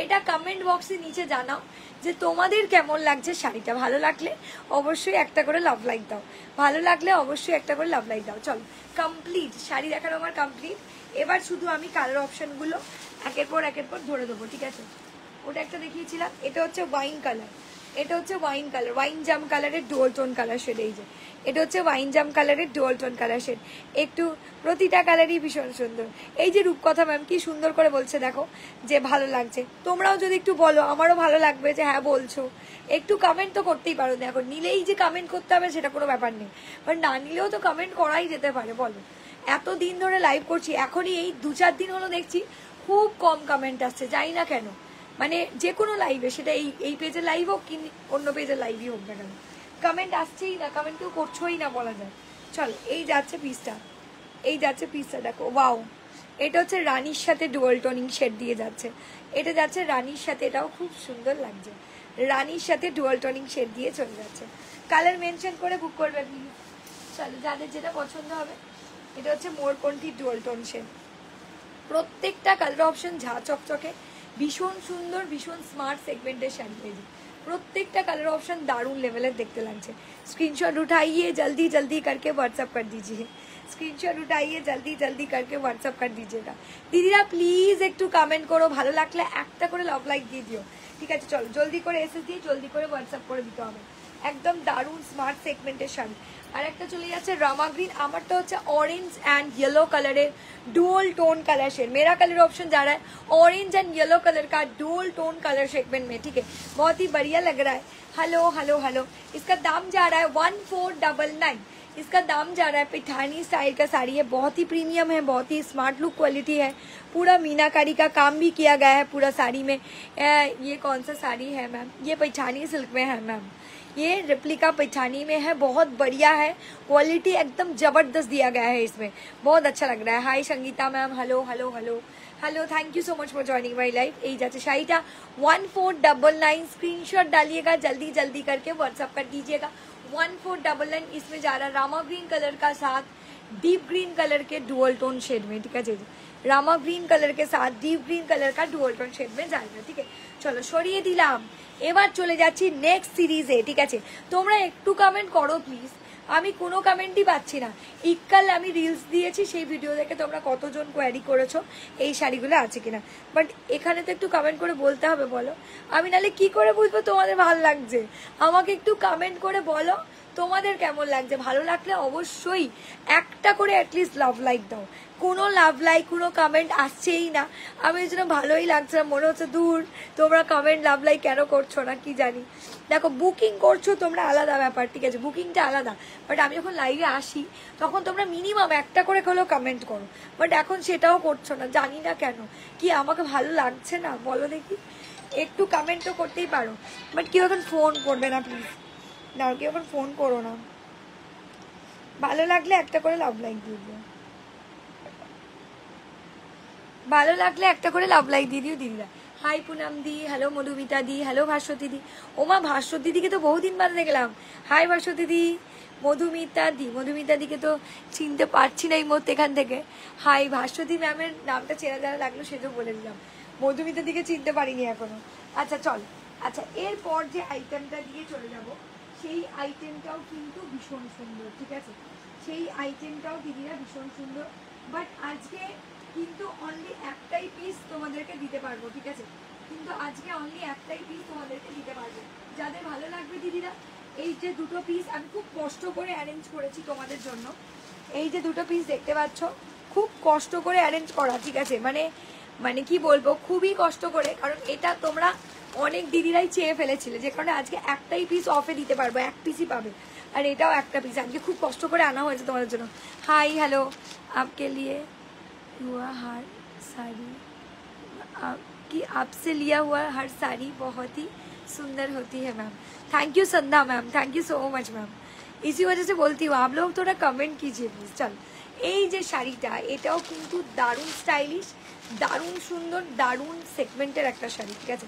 এটা কমেন্ট বক্সে নিচে জানাও যে তোমাদের কেমন লাগছে শাড়িটা। ভালো লাগলে অবশ্যই একটা করে লাভ লাইক দাও, ভালো লাগলে অবশ্যই একটা করে লাভ লাইক দাও। চলো কমপ্লিট শাড়ি দেখানো আমার কমপ্লিট। এবার শুধু আমি কালার অপশনগুলো একের পর ধরে দেবো, ঠিক আছে। ওটা একটা দেখিয়েছিলাম, এটা হচ্ছে ওয়াইন কালার, এটা হচ্ছে ওয়াইন কালার, ওয়াইন জাম কালারের ডুয়াল টোন কালার শেড। এই যে এটা হচ্ছে ওয়াইন জাম কালারের ডুয়াল টোন কালার শেড, একটু প্রতিটা কালারই ভীষণ সুন্দর। এই যে রূপকথা ম্যাম কি সুন্দর করে বলছে দেখো যে ভালো লাগছে। তোমরাও যদি একটু বলো আমারও ভালো লাগবে যে হ্যাঁ বলছো, একটু কমেন্ট তো করতেই পারো। দেখো নিলেই যে কমেন্ট করতে হবে সেটা কোনো ব্যাপার নেই, বাট না নিলেও তো কমেন্ট করাই যেতে পারে। বলো এত দিন ধরে লাইভ করছি, এখনই এই 2-4 দিন হলো দেখছি খুব কম কমেন্ট আসছে, জানি না কেন। মানে যে কোনো লাইভে, সেটা এই পেজের লাইভ হোক কি অন্য পেজের লাইভই হোক না কেন, কমেন্ট আসছেই না, কমেন্ট কেউ করছোই না বলা যায়। চল এই যাচ্ছে পিসটা, এই যাচ্ছে পিসটা দেখো, ওয়াও। এটা হচ্ছে রানীর সাথে ডুয়াল টোনিং শেড দিয়ে যাচ্ছে, এটা যাচ্ছে রানীর সাথে, এটাও খুব সুন্দর লাগছে। রানীর সাথে ডুয়াল টোনিং শেড দিয়ে চলে যাচ্ছে। কালার মেনশন করে বুক করবে প্লিজ। চলো যাদের যেটা পছন্দ হবে। এটা হচ্ছে মোরকন্ঠী ডুয়াল টোন শেড, প্রত্যেকটা কালার অপশন ঝা চকচকে, ভীষণ সুন্দর, ভীষণ স্মার্ট সেগমেंटेड শাড়ি পেয়েছি। প্রত্যেকটা কালার অপশন দারুণ লেভেলের দেখতে লাগছে। स्क्रीनशॉट उठाइए, जल्दी जल्दी करके व्हाट्सअप कर दीजिए। स्क्रीनशॉट उठाइए, जल्दी जल्दी करके व्हाट्सअप कर दीजिएगा। দিদিরা প্লিজ একটু কমেন্ট করো, ভালো লাগলে একটা করে লাভ লাইক দিয়ে দিও, ঠিক আছে। চলো জলদি করে এসএস দিয়ে জলদি করে হোয়াটসঅ্যাপ করে দিতে হবে। একদম দারুণ স্মার্ট সেগমেंटेड শাড়ি। আর একটা চলে যাচ্ছে রামা গ্রিন, আমারটা হচ্ছে orange and yellow colour dual tone colour shade. मेरा कलर ऑप्शन जा रहा है ऑरेंज एंड येलो कलर का डुअल टोन कलर सेगमेंट में, ठीक है, बहुत ही बढ़िया लग रहा है। हेलो हेलो हेलो, इसका दाम जा रहा है 1499, इसका दाम जा रहा है। पैठानी स्टाइल का साड़ी है, बहुत ही प्रीमियम है, बहुत ही स्मार्ट लुक क्वालिटी है, पूरा मीनाकारी का काम भी किया गया है पूरा साड़ी में। ये कौन सा साड़ी है मैम? ये पैठानी सिल्क में है मैम, ये रेप्लिका पैठानी में है, बहुत बढ़िया है, क्वालिटी एकदम जबरदस्त दिया गया है इसमें, बहुत अच्छा लग रहा है। Hi Sangeeta ma'am, hello hello hello hello, thank you so much for joining my live. यही जाते शाड़ीटा 1499, स्क्रीनशॉट डालिएगा, जल्दी जल्दी करके व्हाट्सअप कर दीजिएगा। 1499 इसमें जा रहा है रामा ग्रीन कलर का साथ डीप ग्रीन कलर के डुअल टोन शेड में, ठीक है जी। रामा ग्रीन कलर के साथ डीप ग्रीन कलर का डुअल टोन शेड में जाएगा, ठीक है। चलो সরিয়ে দিলাম, এবার চলে যাচ্ছি নেক্সট সিরিজে, ঠিক আছে। তোমরা একটু কমেন্ট করো প্লিজ, আমি কোনো কমেন্টই পাচ্ছি না। ইকাল আমি রিলস দিয়েছি, সেই ভিডিও দেখে তোমরা কতজন কোয়ারি করেছো এই শাড়িগুলো আছে কিনা, বাট এখানে তো একটু কমেন্ট করে বলতে হবে, বলো। আমি নালে কি করে বুঝবো তোমাদের ভালো লাগছে? আমাকে একটু কমেন্ট করে বলো তোমাদের কেমন লাগছে। ভালো লাগলে অবশ্যই একটা করে অ্যাটলিস্ট লাভ লাইক দাও। কোনো লাভ লাইক কোনো কমেন্ট আসছেই না, আমি এই জন্য ভালোই লাগছে না, মনে হচ্ছে দূর তোমরা কমেন্ট লাভ লাইক কেন করছো না কি জানি। দেখো বুকিং করছো তোমরা আলাদা ব্যাপার, ঠিক আছে, বুকিংটা আলাদা, বাট আমি যখন লাইভে আসি তখন তোমরা মিনিমাম একটা করে হলেও কমেন্ট করো, বাট এখন সেটাও করছো না, জানি না কেন। কি আমাকে ভালো লাগছে না বলো দেখি? একটু কমেন্ট তো করতেই পারো, বাট কেউ এখন ফোন করবে না প্লিজ, না কেউ এখন ফোন করো না। ভালো লাগলে একটা করে লাভ লাইক দিয়ে দিও, ভালো লাগলে একটা করে লাভ লাইক দিয়ে দিও দিদিরা। হাই পুনাম দি, হ্যালো মধুমিতা দি, হ্যালো ভাস্বতী দি। ওমা ভাস্বতী দিকে তো বহুদিন বাদে দেখলাম। হাই ভাস্বতী দি, মধুমিতা দি, মধুমিতা দিকে তো চিনতে পারছি না এই মুহূর্তে এখান থেকে। হাই ভাস্বতী ম্যামের নামটা চেনা জানা লাগলো সেটাও বলে দিলাম, মধুমিতা দিকে চিনতে পারিনি এখনো। আচ্ছা চল, আচ্ছা এরপর যে আইটেমটা দিয়ে চলে যাব সেই আইটেমটাও কিন্তু ভীষণ সুন্দর, ঠিক আছে, সেই আইটেমটাও দিদিরা ভীষণ সুন্দর, বাট আজকে কিন্তু অনলি একটাই পিস তোমাদেরকে দিতে পারবো, ঠিক আছে, কিন্তু আজকে অনলি একটাই পিস তোমাদেরকে দিতে পারবো। যাদের ভালো লাগবে দিদিরা, এই যে দুটো পিস আমি খুব কষ্ট করে অ্যারেঞ্জ করেছি তোমাদের জন্য, এই যে দুটো পিস দেখতে পাচ্ছ খুব কষ্ট করে অ্যারেঞ্জ করা, ঠিক আছে, মানে কি বলবো খুবই কষ্ট করে, কারণ এটা তোমরা অনেক দিদিরাই চেয়ে ফেলেছিলে, যে কারণে আজকে একটাই পিস অফে দিতে পারবো, এক পিসই পাবে, আর এটাও একটা পিস আজকে খুব কষ্ট করে আনা হয়েছে তোমাদের জন্য। হাই হ্যালো, आपके लिए हुआ हर साड़ी कि आपसे लिया हुआ हर साड़ी बहुत ही सुंदर होती है ma'am. Thank you Sandhya ma'am, thank you so much ma'am. इसी वजह से बोलती हूँ आप लोग थोड़ा कमेंट कीजिए प्लीज। चल এই যে শাড়িটা এটাও কিন্তু দারুণ স্টাইলিশ, দারুণ সুন্দর, দারুণ সেগমেন্টের একটা শাড়ি, ঠিক আছে?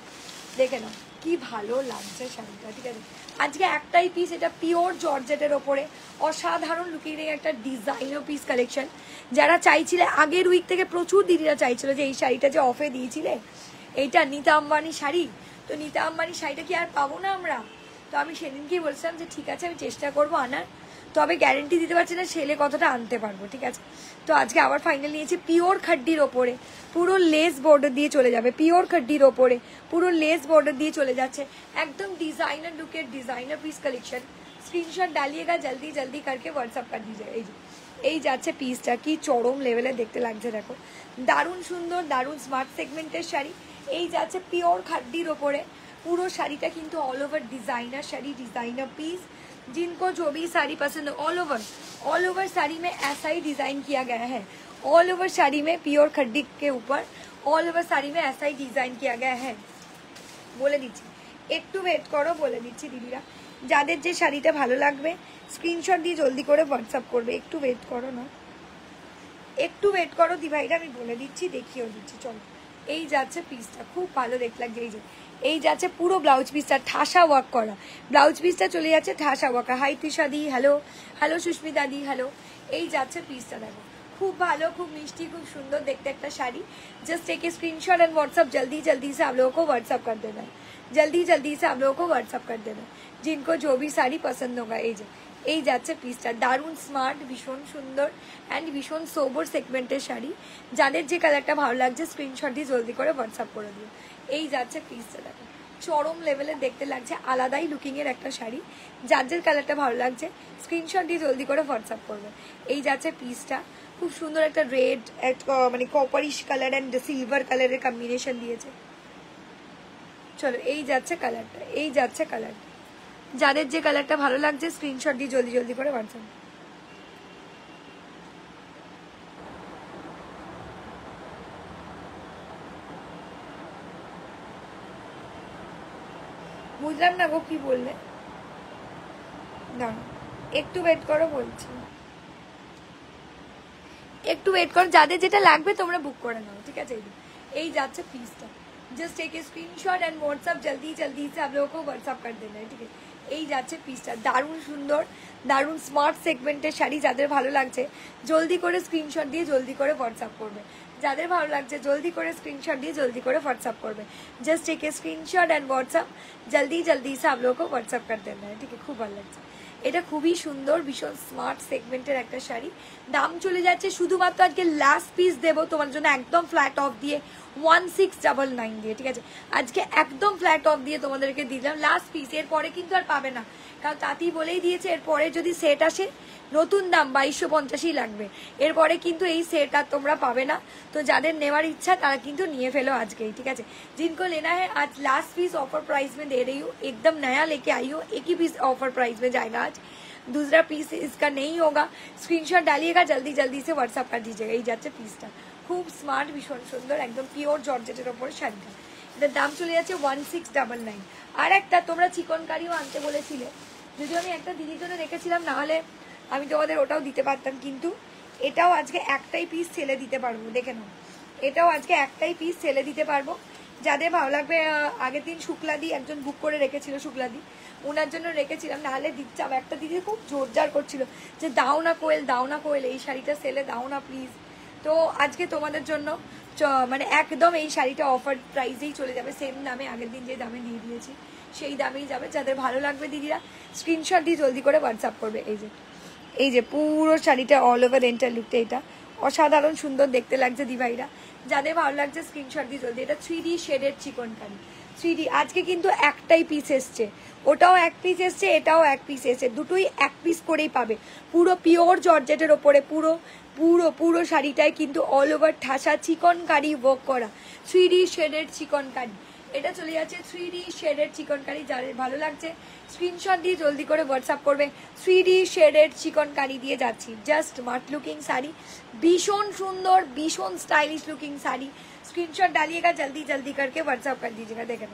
দেখে নাও কি ভালো লাগছে শাড়িটা, ঠিক আছে? আজকে একটাই পিস, এটা পিওর জর্জেটের ওপরে অসাধারণ লুকিং একটা ডিজাইনার পিস কালেকশন। যারা চাইছিলে আগের উইক থেকে প্রচুর দিদিরা চাইছিল যে এই শাড়িটা যে অফে দিয়েছিলে এইটা নীতা আম্বানি শাড়ি, তো নীতা আম্বানি শাড়িটা কি আর পাবো না আমরা? তো আমি সেদিনকেই বলছিলাম যে ঠিক আছে আমি চেষ্টা করবো আনার, তবে গ্যারেন্টি দিতে পারছি না সেলে কতটা আনতে পারবো, ঠিক আছে? তো আজকে আবার ফাইনাল নিয়েছি পিওর খাড্ডির ওপরে পুরো লেস বর্ডার দিয়ে চলে যাবে, পিওর খাড্ডির ওপরে পুরো লেস বর্ডার দিয়ে চলে যাচ্ছে, একদম ডিজাইনার লুকের ডিজাইনার পিস কালেকশন। স্ক্রিনশট ডালিয়েগা জলদি জলদি करके व्हाट्सएप कर दीजिए। এই যাচ্ছে পিসটা, কি চরম লেভেলে দেখতে লাগছে দেখো, দারুণ সুন্দর, দারুণ স্মার্ট সেগমেন্টের শাড়ি। এই যাচ্ছে পিওর খাড্ডির ওপরে পুরো শাড়িটা কিন্তু all over designer sari, designer piece. जिनको जो भी साड़ी पसंद हो, ऑल ओवर साड़ी में ऐसा ही डिजाइन किया गया है, ऑल ओवर साड़ी में प्योर खड्डी के ऊपर ऑल ओवर साड़ी में ऐसा ही डिजाइन किया गया है। বলে দিচ্ছি একটু ওয়েট করো, বলে দিচ্ছি দিদিরা, যাদের যে শাড়িটা ভালো লাগবে স্ক্রিনশট দিয়ে জলদি করে হোয়াটসঅ্যাপ করবে। একটু ওয়েট করো না, একটু ওয়েট করো দি ভাইরা, আমি বলে দিচ্ছি, দেখিয়েও দিচ্ছি। চলো এই যাচ্ছে পিসটা, খুব ভালো দেখতে লাগছে। এই যাচ্ছে পুরো ব্লাউজ পিসটা ঠাসা ওয়ার্ক করা, ব্লাউজ পিসটা চলে যাচ্ছে ঠাসা work. High Trisha di, hello hello Susmita di, hello. এই যাচ্ছে পিসটা দেখো, खूब भालो, खूब मिष्टी, खूब सुंदर देखते एक sari. Just take a screenshot and WhatsApp जल्दी जल्दी से आप लोगों को व्हाट्सअप कर देना है, जल्दी जल्दी से आप लोगों को व्हाट्सअप कर देना है जिनको जो भी शाड़ी पसंद होगा। এই যাচ্ছে পিসটা, দারুণ স্মার্ট, ভীষণ সুন্দর অ্যান্ড ভীষণ সোবর সেগমেন্টের শাড়ি। যাদের যে কালারটা ভালো লাগছে স্ক্রিনশট দিয়ে জলদি করে হোয়াটসঅ্যাপ করে দিও। এই যাচ্ছে পিসটা দেখো, চরম লেভেলে দেখতে লাগছে, আলাদাই লুকিংয়ের একটা শাড়ি। যার যার কালারটা ভালো লাগছে স্ক্রিনশট দিয়ে জলদি করে হোয়াটসঅ্যাপ করবে। এই যাচ্ছে পিসটা, খুব সুন্দর একটা রেড মানে কপারিশ কালার অ্যান্ড সিলভার কালারের কম্বিনেশন দিয়েছে। চলো এই যাচ্ছে কালারটা, এই যাচ্ছে কালারটা, যাদের যে কালারটা ভালো লাগছে স্ক্রিনশট দিয়ে জলদি জলদি করে হোয়াটসঅ্যাপ। বুঝলাম না গো কি বললে, দাঁড়াও একটু ওয়েট করো, বলছি একটু ওয়েট করো, যাদের যেটা লাগবে তোমরা বুক করে নাও, ঠিক আছে? এই যাচ্ছে পিসটা, just take a screenshot and WhatsApp जल्दी जल्दी से आप लोगों को व्हाट्सएप कर देना है, ठीक है? এই যাচ্ছে পিসটা, দারুণ সুন্দর, দারুণ স্মার্ট সেগমেন্টের শাড়ি। যাদের ভালো লাগছে জলদি করে স্ক্রিনশট দিয়ে জলদি করে হোয়াটসঅ্যাপ করবে, যাদের ভালো লাগছে জলদি করে স্ক্রিনশট দিয়ে জলদি করে হোয়াটসঅ্যাপ করবে। Just take a screenshot and WhatsApp जल्दी जल्दी से आप लोगों को व्हाट्सएप कर देना है, ठीक है? খুব ভালো লাগছে, এটা খুবই সুন্দর, ভীষণ স্মার্ট সেগমেন্টের একটা শাড়ি। দাম চলে যাচ্ছে শুধুমাত্র আজকে লাস্ট পিস দেবো তোমার জন্য একদম ফ্ল্যাট অফ দিয়ে 1699 দিয়ে, ঠিক আছে? আজকে একদম ফ্ল্যাট অফ দিয়ে তোমাদেরকে দিলাম লাস্ট পিস, এর পরে কিন্তু আর পাবে না, কারণ তাতেই বলেই দিয়েছে এরপরে যদি সেট আসে নতুন দাম 2250 লাগবে, এরপরে কিন্তু এই সেট আর তোমরা পাবে না। তো যাদের নেওয়ার ইচ্ছা তারা কিন্তু নিয়ে ফেলো आजকেই, ठीक है? जिनको लेना है आज लास्ट पीस ऑफर प्राइस में दे रही हूँ, एकदम नया लेके आई हूँ, एक ही पीस ऑफर प्राइस में जाएगा आज, दूसरा पीस इसका नहीं होगा। स्क्रीनशॉट डालिएगा, जल्दी जल्दी से व्हाट्सअप कर दीजिएगा। এই যাচ্ছে পিসটা, খুব স্মার্ট, ভীষণ সুন্দর, একদম পিওর জর্জেটের ওপর শাড়িটা। এটার দাম চলে যাচ্ছে 1699। আর একটা তোমরা চিকনকারিও আনতে বলেছিলে, যদিও আমি একটা দিদির জন্য রেখেছিলাম, না হলে আমি তোমাদের ওটাও দিতে পারতাম, কিন্তু এটাও আজকে একটাই পিস ছেলে দিতে পারবো, দেখে নাও, এটাও আজকে একটাই পিস ছেলে দিতে পারবো। যাদের ভালো লাগবে, আগের দিন শুক্লাদি একজন বুক করে রেখেছিল, শুক্লাদি ওনার জন্য রেখেছিলাম, নাহলে দিচ্ছে। একটা দিদি খুব জোরজার করছিল যে দাও না কোয়েল, দাও না কোয়েল, এই শাড়িটা সেলে দাও না প্লিজ। তো আজকে তোমাদের জন্য মানে একদম এই শাড়িটা অফার প্রাইসেই চলে যাবে, সেম দামে, আগের দিন যে দামে দিয়ে দিয়েছি সেই দামেই যাবে। যাদের ভালো লাগবে দিদিরা স্ক্রিনশট দিয়ে জলদি করে হোয়াটসঅ্যাপ করবে। এই যে পুরো শাড়িটা অল ওভার এন্টার লুকটা, এটা অসাধারণ সুন্দর দেখতে লাগছে দিভাইরা। যাদের ভালো লাগছে স্ক্রিনশট দিয়ে জলদি। এটা 3D শেডের চিকনকারি, 3D। আজকে কিন্তু একটাই পিস এসছে, ওটাও এক পিস এসছে, এটাও এক পিস এসছে, দুটোই এক পিস করেই পাবে। পুরো পিওর জর্জেটের ওপরে পুরো পুরো পুরো শাড়িটায় কিন্তু অল ওভার ঠাসা চিকনকারি ওয়ার্ক করা, 3D শেডের চিকনকারি। এটা চলে যাচ্ছে 3D শেডের চিকনকারি। যাদের ভালো লাগছে স্ক্রিনশট দিয়ে জলদি করে হোয়াটসঅ্যাপ করবে। 3D শেডের চিকনকারি দিয়ে যাচ্ছি, জাস্ট স্মার্ট লুকিং শাড়ি, ভীষণ সুন্দর, ভীষণ স্টাইলিশ লুকিং শাড়ি। स्क्रीनशॉट डालिएगा, जल्दी जल्दी करके व्हाट्सअप कर दीजिएगा। देखें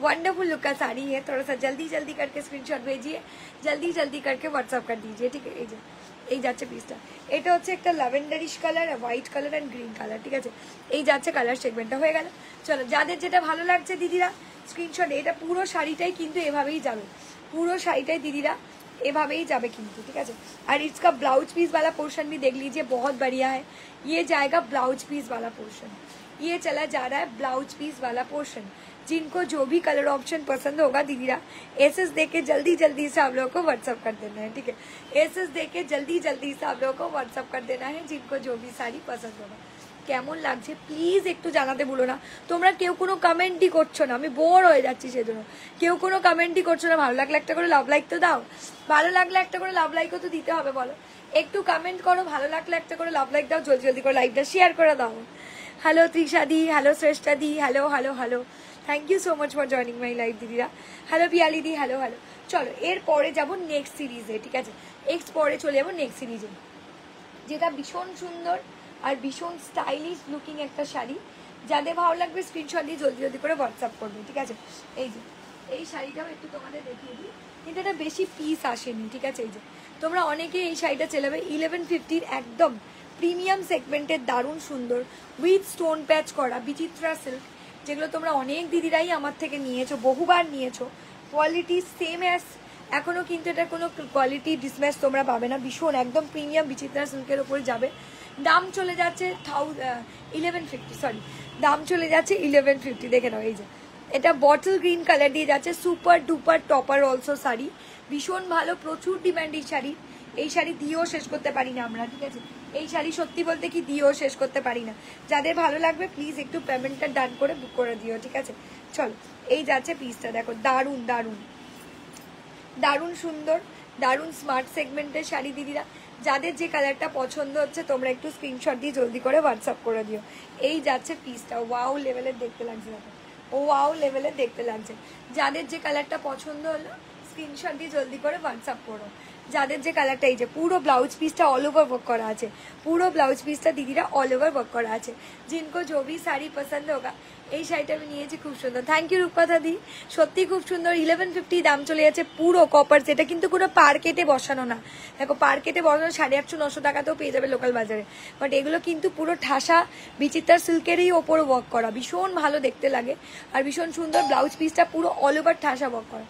वंडरफुल लुक का साड़ी है, थोड़ा सा जल्दी जल्दी करके स्क्रीनशॉट भेजिए, जल्दी जल्दी करके व्हाट्सअप कर दीजिए, ठीक है। এই যাচ্ছে পিসটা, এটা হচ্ছে একটা lavenderish colour, white colour and green colour, ঠিক আছে। এই যাচ্ছে কালার সেগমেন্টটা, হয়ে গেল। চলো যাদের যেটা ভালো লাগছে দিদিরা স্ক্রিনশট, এটা পুরো শাড়িটাই কিন্তু এভাবেই যাবে, পুরো শাড়িটাই दिदीरा এভাবেই যাবে কিন্তু, ঠিক আছে। আর इसका ब्लाउज पीस वाला पोर्शन भी देख लीजिए, बहुत बढ़िया है। ये जाएगा ब्लाउज पीस वाला पोर्शन, ये चला जा रहा है ब्लाउज पीस वाला पोर्शन। जिनको जो भी कलर ऑप्शन पसंद होगा दीदीरा एसएस देके जल्दी जल्दी से आप लोगों को व्हाट्सअप कर देना है, ठीक है। एसएस देके जल्दी जल्दी से आप लोगों को व्हाट्सअप कर देना है, जिनको जो भी साड़ी पसंद होगा। কেমন লাগছে প্লিজ একটু জানাতে ভুলো না। তোমরা কেউ কোনো কমেন্টই করছো না, আমি বোর হয়ে যাচ্ছি সেজন্য। কেউ কোনো কমেন্টই করছো না। ভালো লাগলে একটা করে লাভ লাইক তো দাও, ভালো লাগলে একটা করে লাভ লাইকও তো দিতে হবে, বলো একটু কমেন্ট করো। ভালো লাগলে একটা করে লাভ লাইক দাও, জলদি জলদি করে লাইভটা শেয়ার করে দাও। Hello Trisha di, hello Shreshtha di, hello hello hello, thank you so much for joining my live দিদিরা। Hello Piyali di, hello hello. চলো এরপরে যাবো নেক্সট সিরিজে, ঠিক আছে। পরে চলে যাবো নেক্সট সিরিজে, যেটা ভীষণ সুন্দর আর ভীষণ স্টাইলিশ লুকিং একটা শাড়ি। যাদের ভালো লাগবে স্ক্রিনশট দিয়ে জলদি জলদি করে হোয়াটসঅ্যাপ করবে, ঠিক আছে। এই যে এই শাড়িটাও একটু তোমাদের দেখিয়ে দিই, কিন্তু এটা বেশি পিস আসেনি, ঠিক আছে। এই যে তোমরা অনেকে এই শাড়িটা চালাবে 1150 একদম প্রিমিয়াম সেগমেন্টের, দারুণ সুন্দর উইথ স্টোন প্যাচ করা বিচিত্রা সিল্ক, যেগুলো তোমরা অনেক দিদিরাই আমার থেকে নিয়েছো, বহুবার নিয়েছো। কোয়ালিটি সেম অ্যাজ, এখনও কিন্তু এটা কোনো কোয়ালিটি ডিসম্যাচ তোমরা পাবে না, ভীষণ একদম প্রিমিয়াম বিচিত্রা সিল্কের ওপরে যাবে। দাম চলে যাচ্ছে 1150, সরি দাম চলে যাচ্ছে 1150। দেখে নাও এই যে এটা বটল গ্রিন কালার দিয়ে যাচ্ছে, super duper topper also sari, ভীষণ ভালো, প্রচুর ডিমান্ড এই শাড়ি। এই শাড়ি দিয়েও শেষ করতে পারি না আমরা, ঠিক আছে। এই শাড়ি সত্যি বলতে কি দিয়েও শেষ করতে পারি না। যাদের ভালো লাগবে প্লিজ একটু পেমেন্টটা ডান করে বুক করে দিও, ঠিক আছে। চলো এই যাচ্ছে পিসটা, দেখো দারুণ দারুণ দারুণ সুন্দর, দারুণ স্মার্ট সেগমেন্টের শাড়ি দিদিরা। যাদের যে কালারটা পছন্দ হচ্ছে তোমরা একটু স্ক্রিনশট দিয়ে জলদি করে হোয়াটসঅ্যাপ করে দিও। এই যাচ্ছে পিসটা, ওয়াও লেভেলের দেখতে লাগছে, দেখো ওয়াও লেভেলের দেখতে লাগছে। যাদের যে কালারটা পছন্দ হলো স্ক্রিনশট দিয়ে জলদি করে হোয়াটসঅ্যাপ করো। যাদের যে কালারটা, এই যে পুরো ব্লাউজ পিসটা অল ওভার ওয়ার্ক করা আছে, পুরো ব্লাউজ পিসটা দিদিরা অল ওভার ওয়ার্ক করা আছে। जिनको जो भी শাড়ি পছন্দ হোগা, এই শাড়িটা আমি নিয়েছি, খুব সুন্দর। থ্যাংক ইউ রূপকথা দি, সত্যি খুব সুন্দর। 1150 দাম চলে যাচ্ছে, পুরো কপার, যেটা কিন্তু কোনো পার কেটে বসানো না। দেখো পার কেটে বসানো 850-900 টাকাতেও পেয়ে যাবে লোকাল বাজারে, বাট এগুলো কিন্তু পুরো ঠাসা বিচিত্রা সিল্কেরই ওপর ওয়ার্ক করা, ভীষণ ভালো দেখতে লাগে আর ভীষণ সুন্দর। ব্লাউজ পিসটা পুরো অল ওভার ঠাসা ওয়ার্ক করা,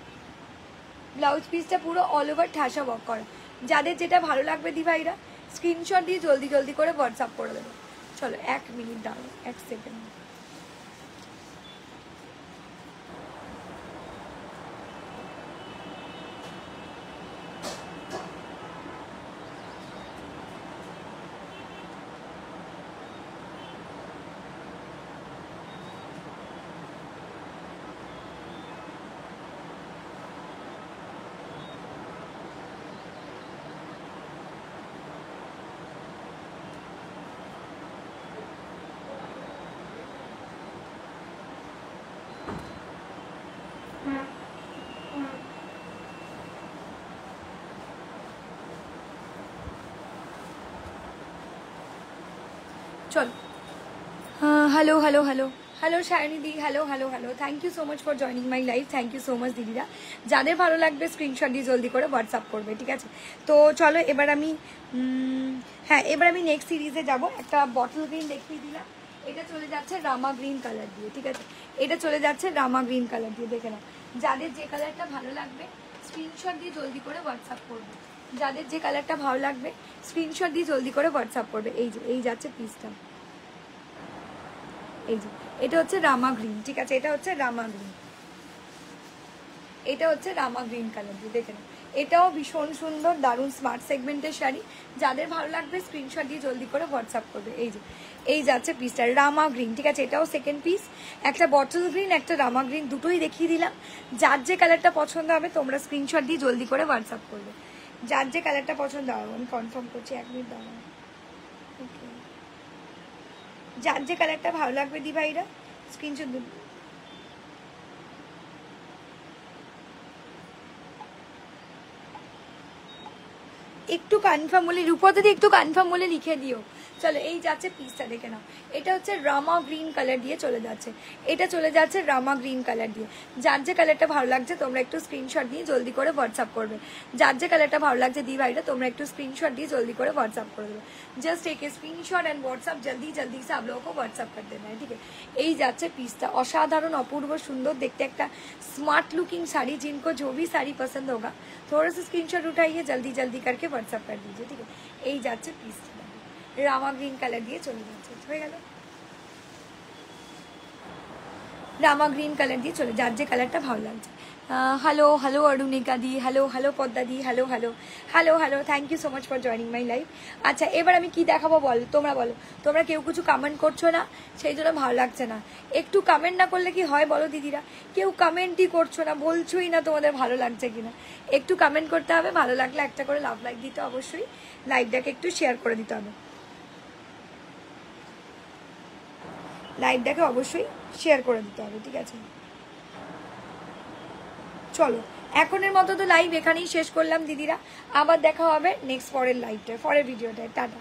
ব্লাউজ পিসটা পুরো অল ওভার ঠাসা ওয়ার্ক করা। যাদের যেটা ভালো লাগবে দি ভাইরা স্ক্রিনশট দিয়ে জলদি জলদি করে হোয়াটসঅ্যাপ করে দেবে। চলো 1 মিনিট দাঁড়াও, 1 সেকেন্ড। চলো hello hello hello hello Shayni di, hello hello hello, thank you so much for joining my live, thank you so much দিদিরা। যাদের ভালো লাগবে স্ক্রিনশট দিয়ে জলদি করে হোয়াটসঅ্যাপ করবে, ঠিক আছে। তো চলো এবার আমি এবার আমি নেক্সট সিরিজে যাব। একটা বটল গ্রিন দেখিয়ে দিলাম, এটা চলে যাচ্ছে রামা গ্রিন কালার দিয়ে, ঠিক আছে। এটা চলে যাচ্ছে রামা গ্রিন কালার দিয়ে, দেখে নাও। যাদের যে কালারটা ভালো লাগবে স্ক্রিনশট দিয়ে জলদি করে হোয়াটসঅ্যাপ করবে। যাদের যে কালারটা ভালো লাগবে স্ক্রিনশট দিয়ে জলদি করে হোয়াটসঅ্যাপ করবে। এই যে এই যাচ্ছে পিসটা, এই যে এটা হচ্ছে রামা গ্রিন, ঠিক আছে। এটা হচ্ছে রামা গ্রিন, এটা হচ্ছে রামা গ্রিন কালার দিয়ে, দেখে নাও। এটাও ভীষণ সুন্দর, দারুণ স্মার্ট সেগমেন্টের শাড়ি। যাদের ভালো লাগবে স্ক্রিনশট দিয়ে জলদি করে হোয়াটসঅ্যাপ করবে। এই যে এই যাচ্ছে পিসটা রামা গ্রিন, ঠিক আছে। এটাও সেকেন্ড পিস, একটা বটল গ্রিন একটা রামা গ্রিন, দুটোই দেখিয়ে দিলাম। যার যে কালারটা পছন্দ হবে তোমরা স্ক্রিনশট দিয়ে জলদি করে হোয়াটসঅ্যাপ করবে। যার যে কালারটা পছন্দ হবে, আমি কনফার্ম করছি, 1 মিনিট দাঁড়াও। ওকে, যার যে কালারটা ভালো লাগবে দি ভাইরা স্ক্রিনশট দিন। একটু কনফার্ম বলে, রূপদি একটু কনফার্ম বলে লিখে দিও। চলো এই যাচ্ছে পিসটা, দেখে নাও। এটা হচ্ছে রামা গ্রিন কালার দিয়ে চলে যাচ্ছে, এটা চলে যাচ্ছে রামা গ্রিন কালার দিয়ে। যার যে কালারটা ভালো লাগছে তোমরা একটু স্ক্রিনশট দিয়ে জলদি করে হোয়াটসঅ্যাপ করবে। যার যে কালারটা ভালো লাগছে দি ভাইটা তোমরা একটু स्क्रीनशॉट দিয়ে জলদি করে হোয়াটসঅ্যাপ করে দেবে। जस्ट एक स्क्रीनशॉट एंड व्हाट्सएप जल्दी जल्दी से आप लोगों को व्हाट्सएप कर देना है, ठीक है। এই যাচ্ছে পিসটা, অসাধারণ অপূর্ব সুন্দর দেখতে একটা स्मार्ट लुकिंग साड़ी। जिनको जो भी साड़ी पसंद होगा थोड़ा सा स्क्रीनशॉट उठाइए, जल्दी जल्दी करके व्हाट्सएप कर दीजिए, ठीक है। এই যাচ্ছে পিসটা, রামা গ্রিন কালার দিয়ে চলে যাচ্ছে, হয়ে গেল। রামা গ্রিন কালার দিয়ে চলে, যার যে কালারটা ভালো লাগছে। Hello hello Arunika di, hello hello Padma di, hello hello hello hello, thank you so much for joining my live. আচ্ছা এবার আমি কি দেখাবো বল, তোমরা বলো। তোমরা কেউ কিছু কমেন্ট করছো না, সেই জন্য ভালো লাগছে না। একটু কমেন্ট না করলে কি হয় বলো দিদিরা? কেউ কমেন্টই করছো না, বলছোই না তোমাদের ভালো লাগছে কিনা। একটু কমেন্ট করতে হবে, ভালো লাগলে একটা করে লাভ লাইক দিতে, অবশ্যই লাইভটাকে একটু শেয়ার করে দিতে হবে, লাইভটাকে অবশ্যই শেয়ার করে দিতে হবে, ঠিক আছে। চলো এখনের মতো তো লাইভ এখানেই শেষ করলাম দিদিরা, আবার দেখা হবে নেক্সট পরের লাইভটায়, পরের ভিডিওটায়। টাটা।